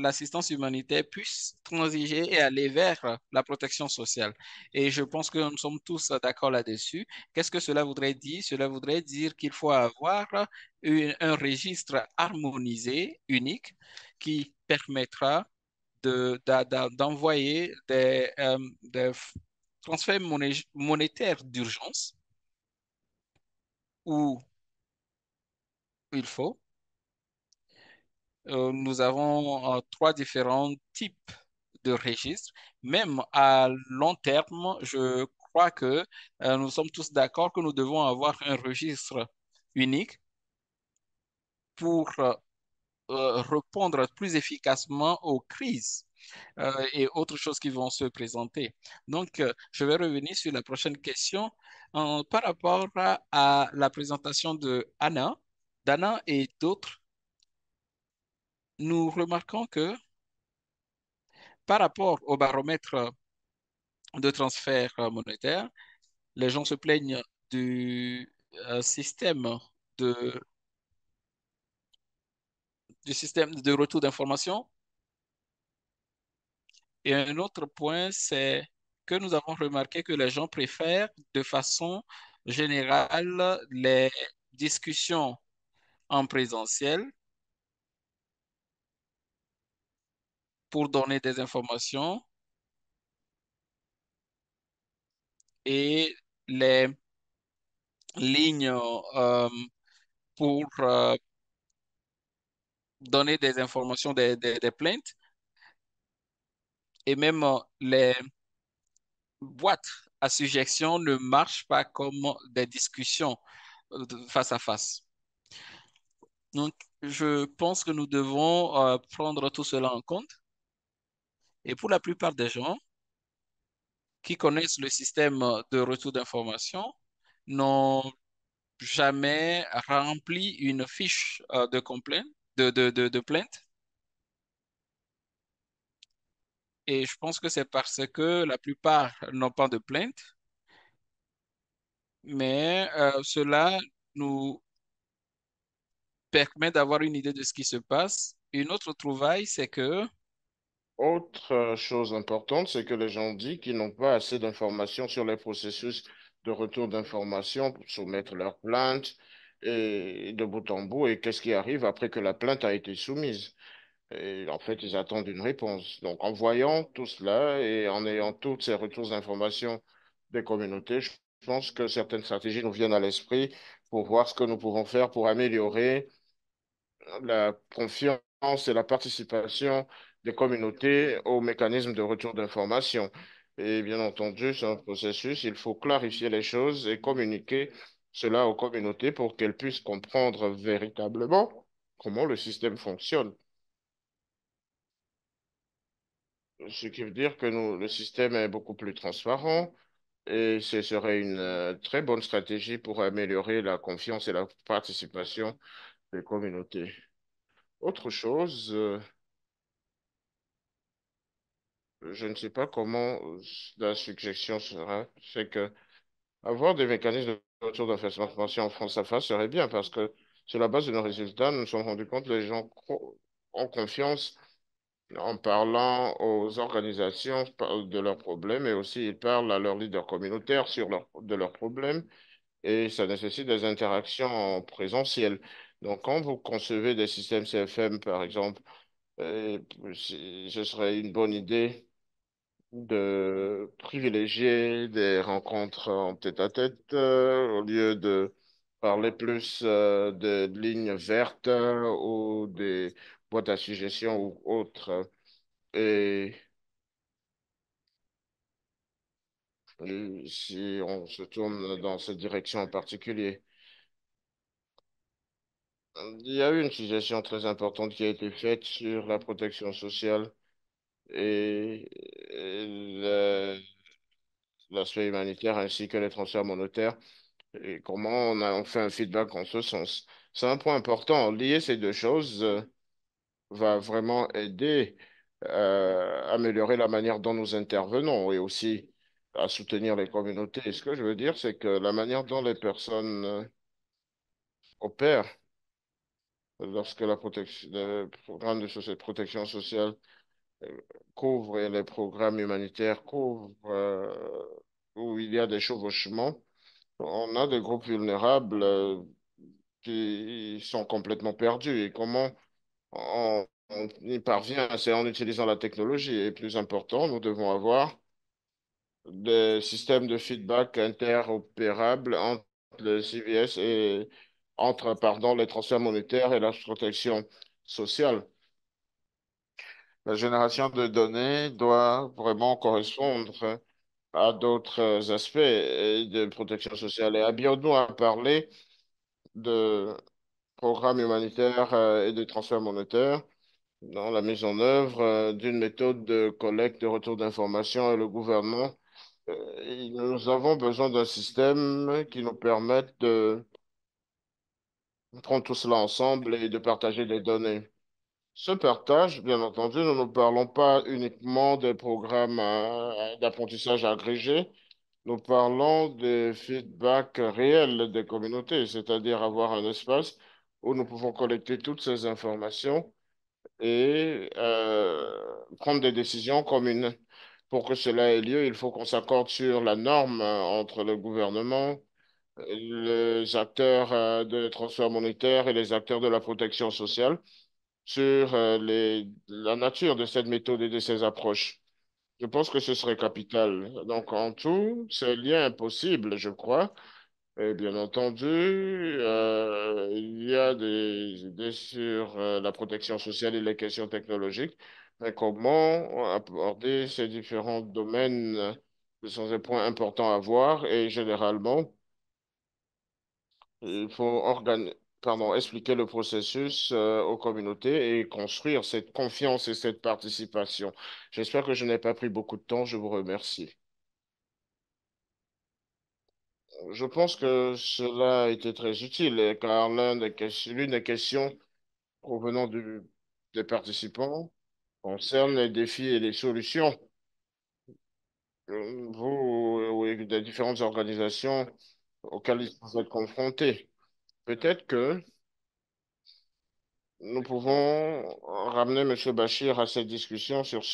l'assistance humanitaire puisse transiger et aller vers la protection sociale. Et je pense que nous sommes tous d'accord là-dessus. Qu'est-ce que cela voudrait dire? Cela voudrait dire qu'il faut avoir un registre harmonisé, unique, qui permettra d'envoyer des transferts monétaires d'urgence où il faut. Nous avons trois différents types de registres. Même à long terme, je crois que nous sommes tous d'accord que nous devons avoir un registre unique pour répondre plus efficacement aux crises et autres choses qui vont se présenter. Donc, je vais revenir sur la prochaine question par rapport à la présentation d'Anna et d'autres. Nous remarquons que par rapport au baromètre de transfert monétaire, les gens se plaignent du système de, du système de retour d'information. Et un autre point, c'est que nous avons remarqué que les gens préfèrent de façon générale les discussions en présentiel pour donner des informations et les lignes pour donner des informations des plaintes et même les boîtes à suggestions ne marchent pas comme des discussions face à face. Donc, je pense que nous devons prendre tout cela en compte. Et pour la plupart des gens qui connaissent le système de retour d'information, n'ont jamais rempli une fiche de complaint, de plainte. Et je pense que c'est parce que la plupart n'ont pas de plainte, mais cela nous permet d'avoir une idée de ce qui se passe. Une autre trouvaille, c'est que, Autre chose importante, c'est que les gens disent qu'ils n'ont pas assez d'informations sur les processus de retour d'informations pour soumettre leur plainte et de bout en bout et qu'est-ce qui arrive après que la plainte a été soumise. Et en fait, ils attendent une réponse. Donc, en voyant tout cela et en ayant toutes ces retours d'informations des communautés, je pense que certaines stratégies nous viennent à l'esprit pour voir ce que nous pouvons faire pour améliorer la confiance et la participation des communautés aux mécanismes de retour d'information. Et bien entendu, c'est un processus, il faut clarifier les choses et communiquer cela aux communautés pour qu'elles puissent comprendre véritablement comment le système fonctionne. Ce qui veut dire que le système est beaucoup plus transparent et ce serait une très bonne stratégie pour améliorer la confiance et la participation des communautés. Autre chose, je ne sais pas comment la suggestion sera, c'est que avoir des mécanismes de retour d'information en France à face serait bien parce que sur la base de nos résultats, nous nous sommes rendus compte que les gens croient. ont confiance en parlant aux organisations de leurs problèmes et aussi ils parlent à leurs leaders communautaires de leurs problèmes et ça nécessite des interactions en présentiel. Donc, quand vous concevez des systèmes CFM, par exemple, euh, ce serait une bonne idée de privilégier des rencontres en tête-à-tête au lieu de parler plus de lignes vertes ou des boîtes à suggestions ou autres. Et, si on se tourne dans cette direction en particulier, il y a eu une suggestion très importante qui a été faite sur la protection sociale et l'aspect humanitaire ainsi que les transferts monétaires. Et comment on fait un feedback en ce sens? C'est un point important. Lier ces deux choses va vraiment aider à améliorer la manière dont nous intervenons et aussi à soutenir les communautés. Et ce que je veux dire, c'est que la manière dont les personnes opèrent lorsque le programme protection sociale euh, couvre et les programmes humanitaires couvrent où il y a des chevauchements, on a des groupes vulnérables qui sont complètement perdus. Et comment on y parvient, c'est en utilisant la technologie. Et plus important, nous devons avoir des systèmes de feedback interopérables entre le CVS et entre, pardon, les transferts monétaires et la protection sociale. La génération de données doit vraiment correspondre à d'autres aspects de protection sociale. Et Abiodun a parlé de programmes humanitaires et de transferts monétaires dans la mise en œuvre d'une méthode de collecte de retour d'informations et le gouvernement. Nous avons besoin d'un système qui nous permette de prendre tout cela ensemble et de partager des données. Ce partage, bien entendu, nous ne parlons pas uniquement des programmes d'apprentissage agrégés, nous parlons des feedbacks réels des communautés, c'est-à-dire avoir un espace où nous pouvons collecter toutes ces informations et prendre des décisions communes. Pour que cela ait lieu, il faut qu'on s'accorde sur la norme entre le gouvernement, les acteurs de transfert monétaire et les acteurs de la protection sociale sur la nature de cette méthode et de ces approches. Je pense que ce serait capital. Donc, en tout, c'est lien impossible, je crois. Et bien entendu, il y a des idées sur la protection sociale et les questions technologiques. Mais comment aborder ces différents domaines ce sont des points importants à voir et généralement, il faut expliquer le processus aux communautés et construire cette confiance et cette participation. J'espère que je n'ai pas pris beaucoup de temps. Je vous remercie. Je pense que cela a été très utile car l'une des questions provenant des participants concerne les défis et les solutions. Oui, des différentes organisations auxquelles ils sont confrontés. Peut-être que nous pouvons ramener M. Bachir à cette discussion sur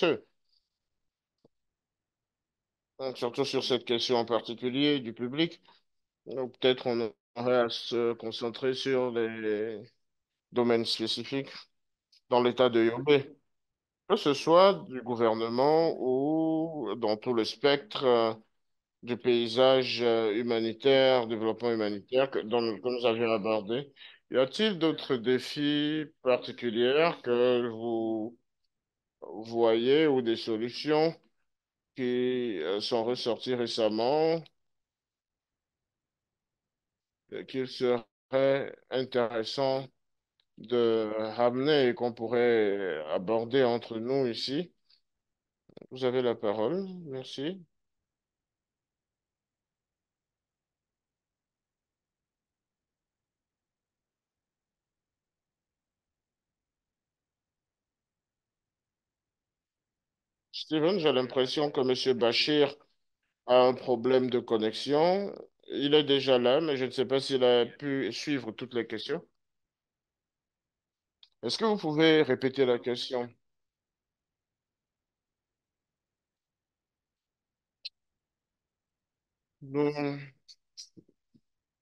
surtout sur cette question en particulier du public. Ou peut-être on aurait à se concentrer sur les domaines spécifiques dans l'état de Yobe, que ce soit du gouvernement ou dans tout le spectre du paysage humanitaire, développement humanitaire que nous avions abordé. Y a-t-il d'autres défis particuliers que vous voyez ou des solutions qui sont ressorties récemment qu'il serait intéressant de ramener et qu'on pourrait aborder entre nous ici? Vous avez la parole. Merci. Steven, j'ai l'impression que M. Bachir a un problème de connexion. Il est déjà là, mais je ne sais pas s'il a pu suivre toutes les questions. Est-ce que vous pouvez répéter la question? Nous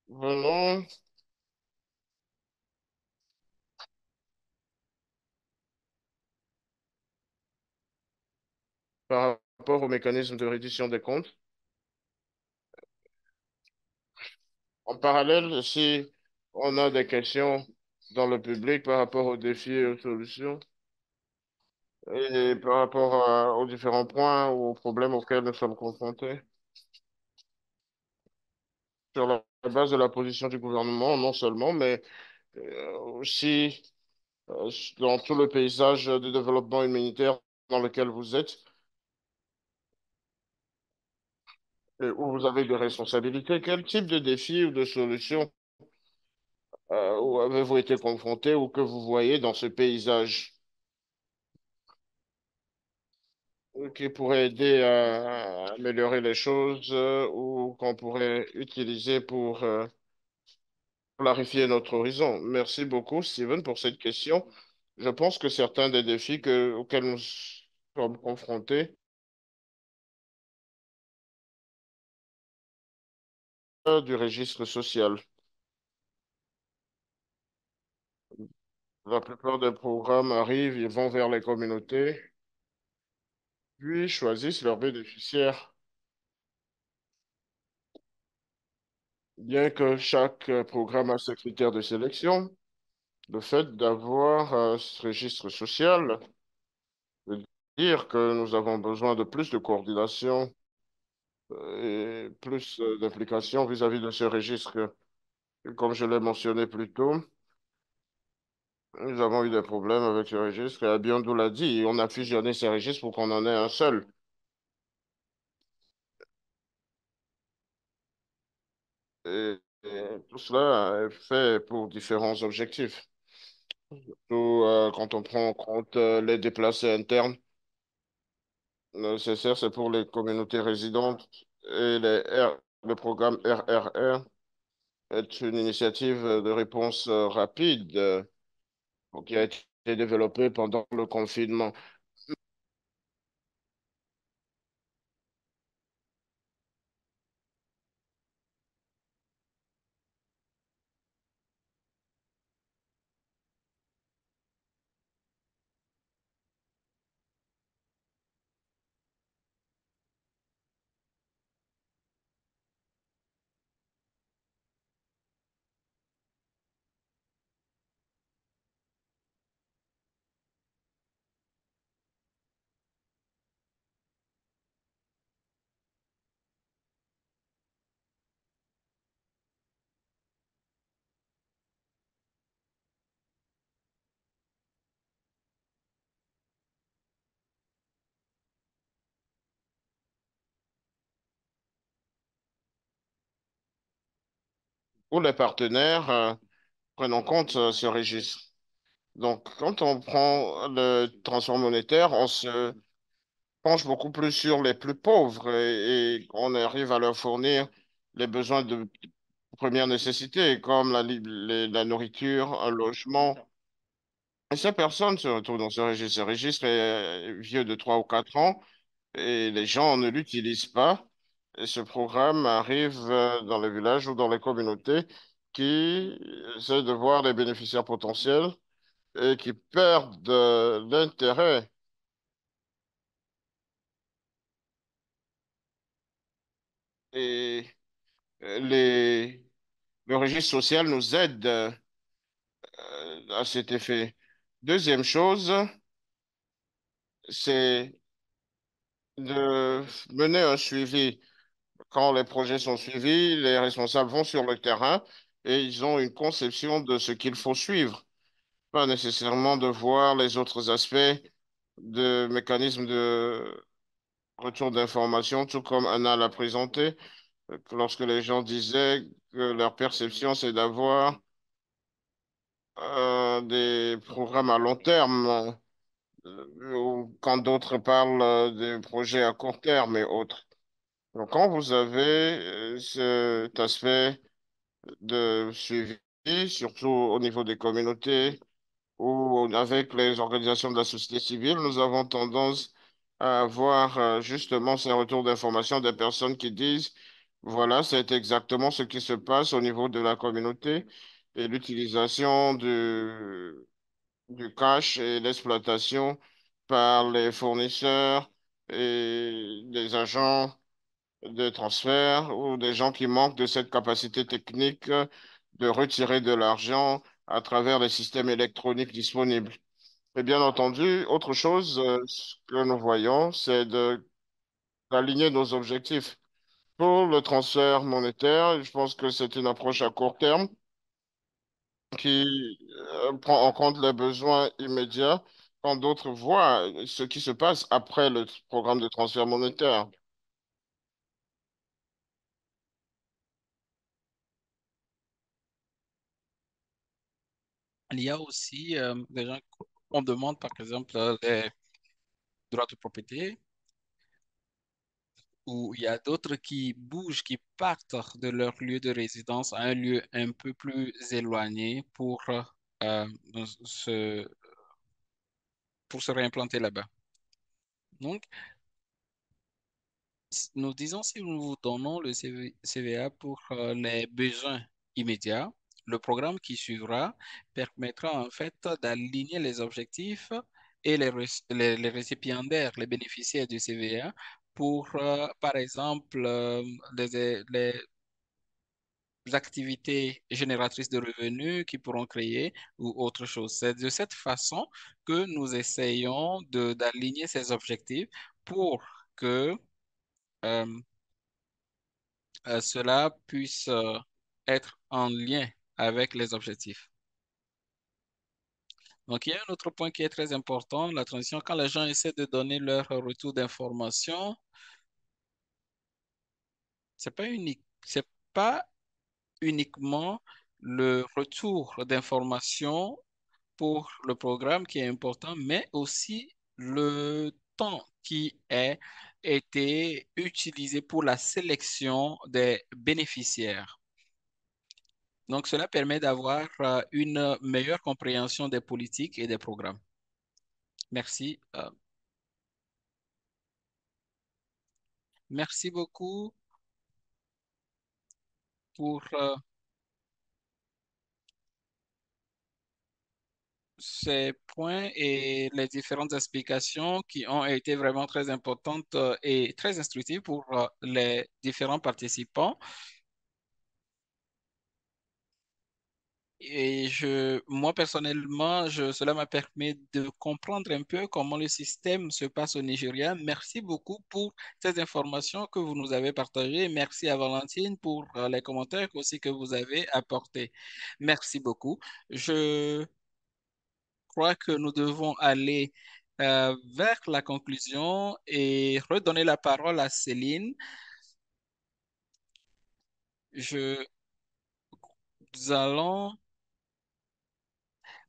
venons par rapport au mécanisme de reddition des comptes. En parallèle, si on a des questions dans le public par rapport aux défis et aux solutions, et par rapport aux différents points ou aux problèmes auxquels nous sommes confrontés, sur la base de la position du gouvernement, non seulement, mais aussi dans tout le paysage de développement humanitaire dans lequel vous êtes, et où vous avez des responsabilités, quel type de défis ou de solutions où avez-vous été confronté ou que vous voyez dans ce paysage qui pourrait aider à améliorer les choses ou qu'on pourrait utiliser pour clarifier notre horizon? Merci beaucoup, Steven, pour cette question. Je pense que certains des défis auxquels nous sommes confrontés, du registre social. La plupart des programmes arrivent, ils vont vers les communautés, puis choisissent leurs bénéficiaires. Bien que chaque programme a ses critères de sélection, le fait d'avoir ce registre social veut dire que nous avons besoin de plus de coordination et plus d'implication vis-à-vis de ce registre. Comme je l'ai mentionné plus tôt, nous avons eu des problèmes avec ce registre et Abiondou l'a dit, on a fusionné ces registres pour qu'on en ait un seul. Et tout cela est fait pour différents objectifs. Tout, quand on prend en compte les déplacés internes, nécessaire, c'est pour les communautés résidentes et le programme RRR est une initiative de réponse rapide qui a été développée pendant le confinement. Pour les partenaires, prennent en compte ce registre. Donc, quand on prend le transfert monétaire, on se penche beaucoup plus sur les plus pauvres et on arrive à leur fournir les besoins de première nécessité, comme la nourriture, un logement. Et ces personnes se retrouvent dans ce registre. Ce registre est vieux de 3 ou 4 ans et les gens ne l'utilisent pas. Et ce programme arrive dans les villages ou dans les communautés qui essaient de voir les bénéficiaires potentiels et qui perdent l'intérêt. Et les, le registre social nous aide à cet effet. Deuxième chose, c'est de mener un suivi. Quand les projets sont suivis, les responsables vont sur le terrain et ils ont une conception de ce qu'il faut suivre. Pas nécessairement de voir les autres aspects de mécanismes de retour d'information, tout comme Anna l'a présenté, lorsque les gens disaient que leur perception, c'est d'avoir des programmes à long terme, ou quand d'autres parlent des projets à court terme et autres. Donc, quand vous avez cet aspect de suivi, surtout au niveau des communautés, ou avec les organisations de la société civile, nous avons tendance à avoir justement ces retours d'information des personnes qui disent, voilà, c'est exactement ce qui se passe au niveau de la communauté et l'utilisation du cash et l'exploitation par les fournisseurs et les agents de transfert ou des gens qui manquent de cette capacité technique de retirer de l'argent à travers les systèmes électroniques disponibles. Et bien entendu, autre chose ce que nous voyons, c'est d'aligner nos objectifs. Pour le transfert monétaire, je pense que c'est une approche à court terme qui prend en compte les besoins immédiats quand d'autres voient ce qui se passe après le programme de transfert monétaire. Il y a aussi des gens qu'on demande, par exemple, les droits de propriété, ou il y a d'autres qui bougent, qui partent de leur lieu de résidence à un lieu un peu plus éloigné euh, se, pour se réimplanter là-bas. Donc, nous disons, si nous vous donnons le CVA pour les besoins immédiats, le programme qui suivra permettra en fait d'aligner les objectifs et les récipiendaires, les bénéficiaires du CVA pour, par exemple, les activités génératrices de revenus qu'ils pourront créer ou autre chose. C'est de cette façon que nous essayons d'aligner ces objectifs pour que euh, cela puisse être en lien avec les objectifs. Donc, il y a un autre point qui est très important, la transition. Quand les gens essaient de donner leur retour d'information, c'est pas uniquement le retour d'information pour le programme qui est important, mais aussi le temps qui a été utilisé pour la sélection des bénéficiaires. Donc, cela permet d'avoir une meilleure compréhension des politiques et des programmes. Merci. Merci beaucoup pour ces points et les différentes explications qui ont été vraiment très importantes et très instructives pour les différents participants. Et moi personnellement, cela m'a permis de comprendre un peu comment le système se passe au Nigeria. Merci beaucoup pour ces informations que vous nous avez partagées. Merci à Valentine pour les commentaires aussi que vous avez apportés. Merci beaucoup. Je crois que nous devons aller vers la conclusion et redonner la parole à Céline. Nous allons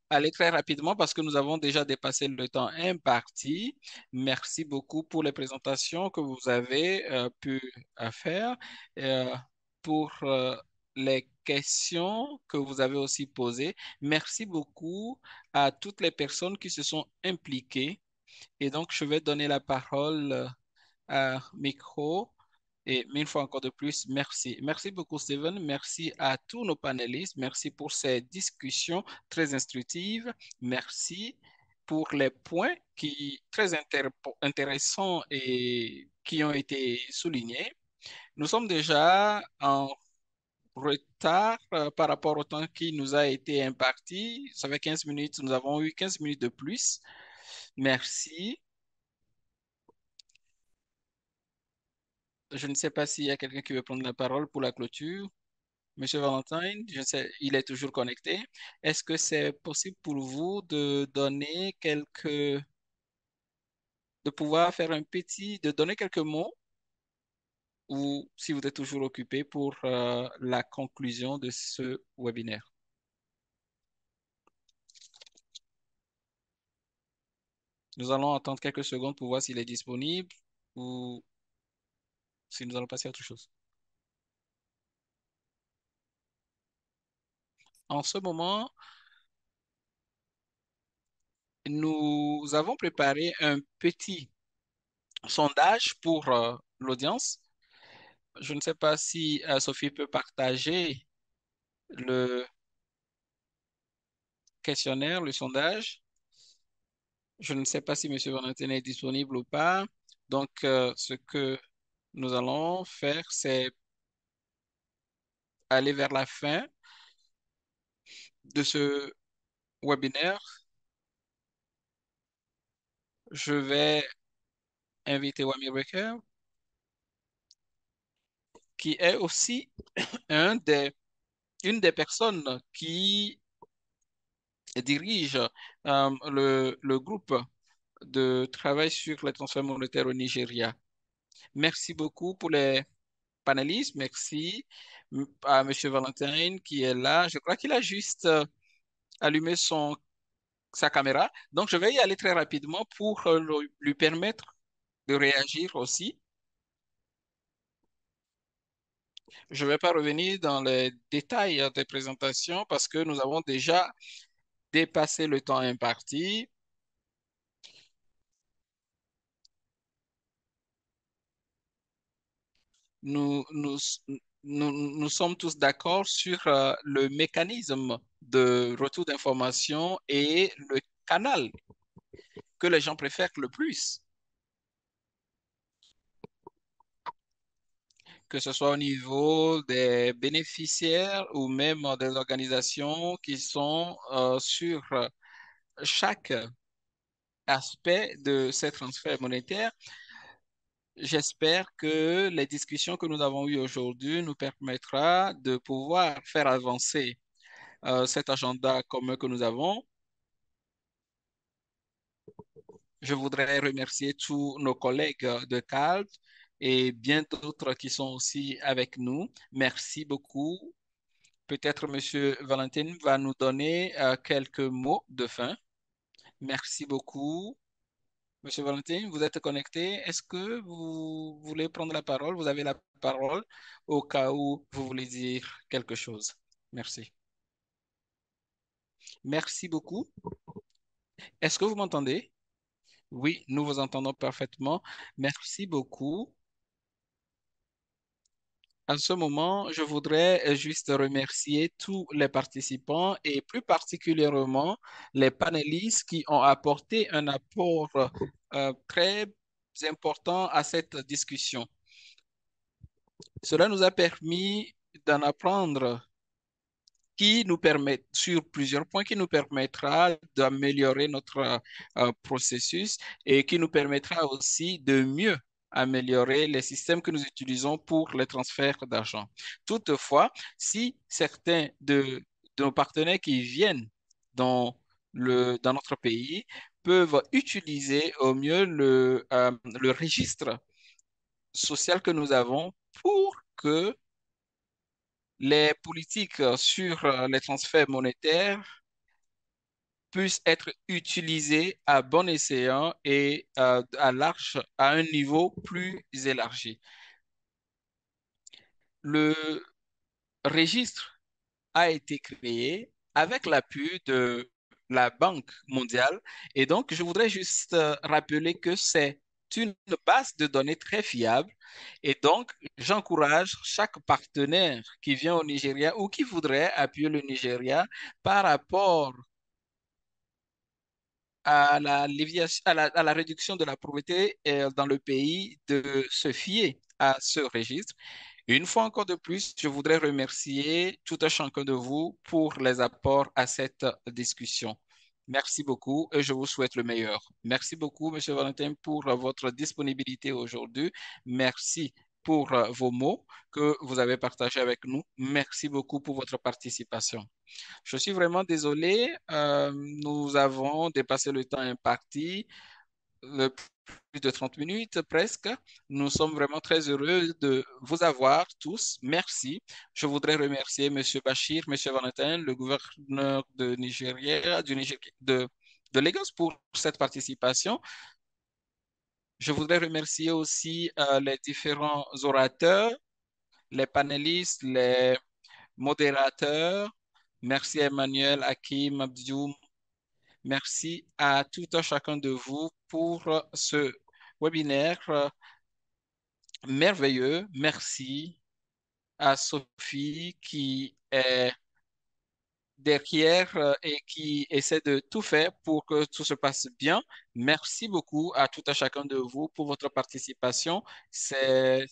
aller très rapidement parce que nous avons déjà dépassé le temps imparti. Merci beaucoup pour les présentations que vous avez pu faire, euh, pour les questions que vous avez aussi posées. Merci beaucoup à toutes les personnes qui se sont impliquées. Et donc, je vais donner la parole micro. Et mille fois encore de plus, merci. Merci beaucoup, Steven. Merci à tous nos panélistes. Merci pour ces discussions très instructives. Merci pour les points très intéressants et qui ont été soulignés. Nous sommes déjà en retard par rapport au temps qui nous a été imparti. Ça fait 15 minutes. Nous avons eu 15 minutes de plus. Merci. Je ne sais pas s'il y a quelqu'un qui veut prendre la parole pour la clôture. Monsieur Valentine, je sais, il est toujours connecté. Est-ce que c'est possible pour vous de donner de pouvoir faire de donner quelques mots ou si vous êtes toujours occupé pour la conclusion de ce webinaire? Nous allons attendre quelques secondes pour voir s'il est disponible ou si nous allons passer à autre chose. En ce moment, nous avons préparé un petit sondage pour l'audience. Je ne sais pas si Sophie peut partager le questionnaire, le sondage. Je ne sais pas si M. Valentin est disponible ou pas. Donc, ce que nous allons faire, c'est aller vers la fin de ce webinaire. Je vais inviter Wami Becker, qui est aussi un des, une des personnes qui dirige le groupe de travail sur les transferts monétaires au Nigeria. Merci beaucoup pour les panélistes. Merci à M. Valentin qui est là. Je crois qu'il a juste allumé sa caméra. Donc, je vais y aller très rapidement pour lui permettre de réagir aussi. Je ne vais pas revenir dans les détails des présentations parce que nous avons déjà dépassé le temps imparti. Nous, nous, nous sommes tous d'accord sur le mécanisme de retour d'information et le canal que les gens préfèrent le plus, que ce soit au niveau des bénéficiaires ou même des organisations qui sont sur chaque aspect de ces transferts monétaires. J'espère que les discussions que nous avons eues aujourd'hui nous permettra de pouvoir faire avancer cet agenda commun que nous avons. Je voudrais remercier tous nos collègues de CALT et bien d'autres qui sont aussi avec nous. Merci beaucoup. Peut-être Monsieur Valentin va nous donner quelques mots de fin. Merci beaucoup. Monsieur Valentin, vous êtes connecté. Est-ce que vous voulez prendre la parole? Vous avez la parole au cas où vous voulez dire quelque chose. Merci. Merci beaucoup. Est-ce que vous m'entendez? Oui, nous vous entendons parfaitement. Merci beaucoup. En ce moment, je voudrais juste remercier tous les participants et plus particulièrement les panélistes qui ont apporté un apport très important à cette discussion. Cela nous a permis d'en apprendre qui nous permet, sur plusieurs points, qui nous permettra d'améliorer notre processus et qui nous permettra aussi de mieux améliorer les systèmes que nous utilisons pour les transferts d'argent. Toutefois, si certains de nos partenaires qui viennent dans dans notre pays peuvent utiliser au mieux le registre social que nous avons pour que les politiques sur les transferts monétaires puissent être utilisées à bon escient et à un niveau plus élargi. Le registre a été créé avec l'appui de la Banque mondiale et donc je voudrais juste rappeler que c'est une base de données très fiable et donc j'encourage chaque partenaire qui vient au Nigeria ou qui voudrait appuyer le Nigeria par rapport à la réduction de la pauvreté dans le pays de se fier à ce registre. Une fois encore de plus, je voudrais remercier tout un chacun de vous pour les apports à cette discussion. Merci beaucoup et je vous souhaite le meilleur. Merci beaucoup, Monsieur Valentin, pour votre disponibilité aujourd'hui. Merci pour vos mots que vous avez partagés avec nous. Merci beaucoup pour votre participation. Je suis vraiment désolé. Nous avons dépassé le temps imparti, le plus de 30 minutes presque. Nous sommes vraiment très heureux de vous avoir tous. Merci. Je voudrais remercier M. Bachir, M. Valentin, le gouverneur de Nigeria, de Lagos pour cette participation. Je voudrais remercier aussi les différents orateurs, les panélistes, les modérateurs. Merci Emmanuel, Hakim, Abdioum. Merci à tout un chacun de vous pour ce webinaire merveilleux. Merci à Sophie qui est derrière et qui essaie de tout faire pour que tout se passe bien. Merci beaucoup à tout un chacun de vous pour votre participation. C'est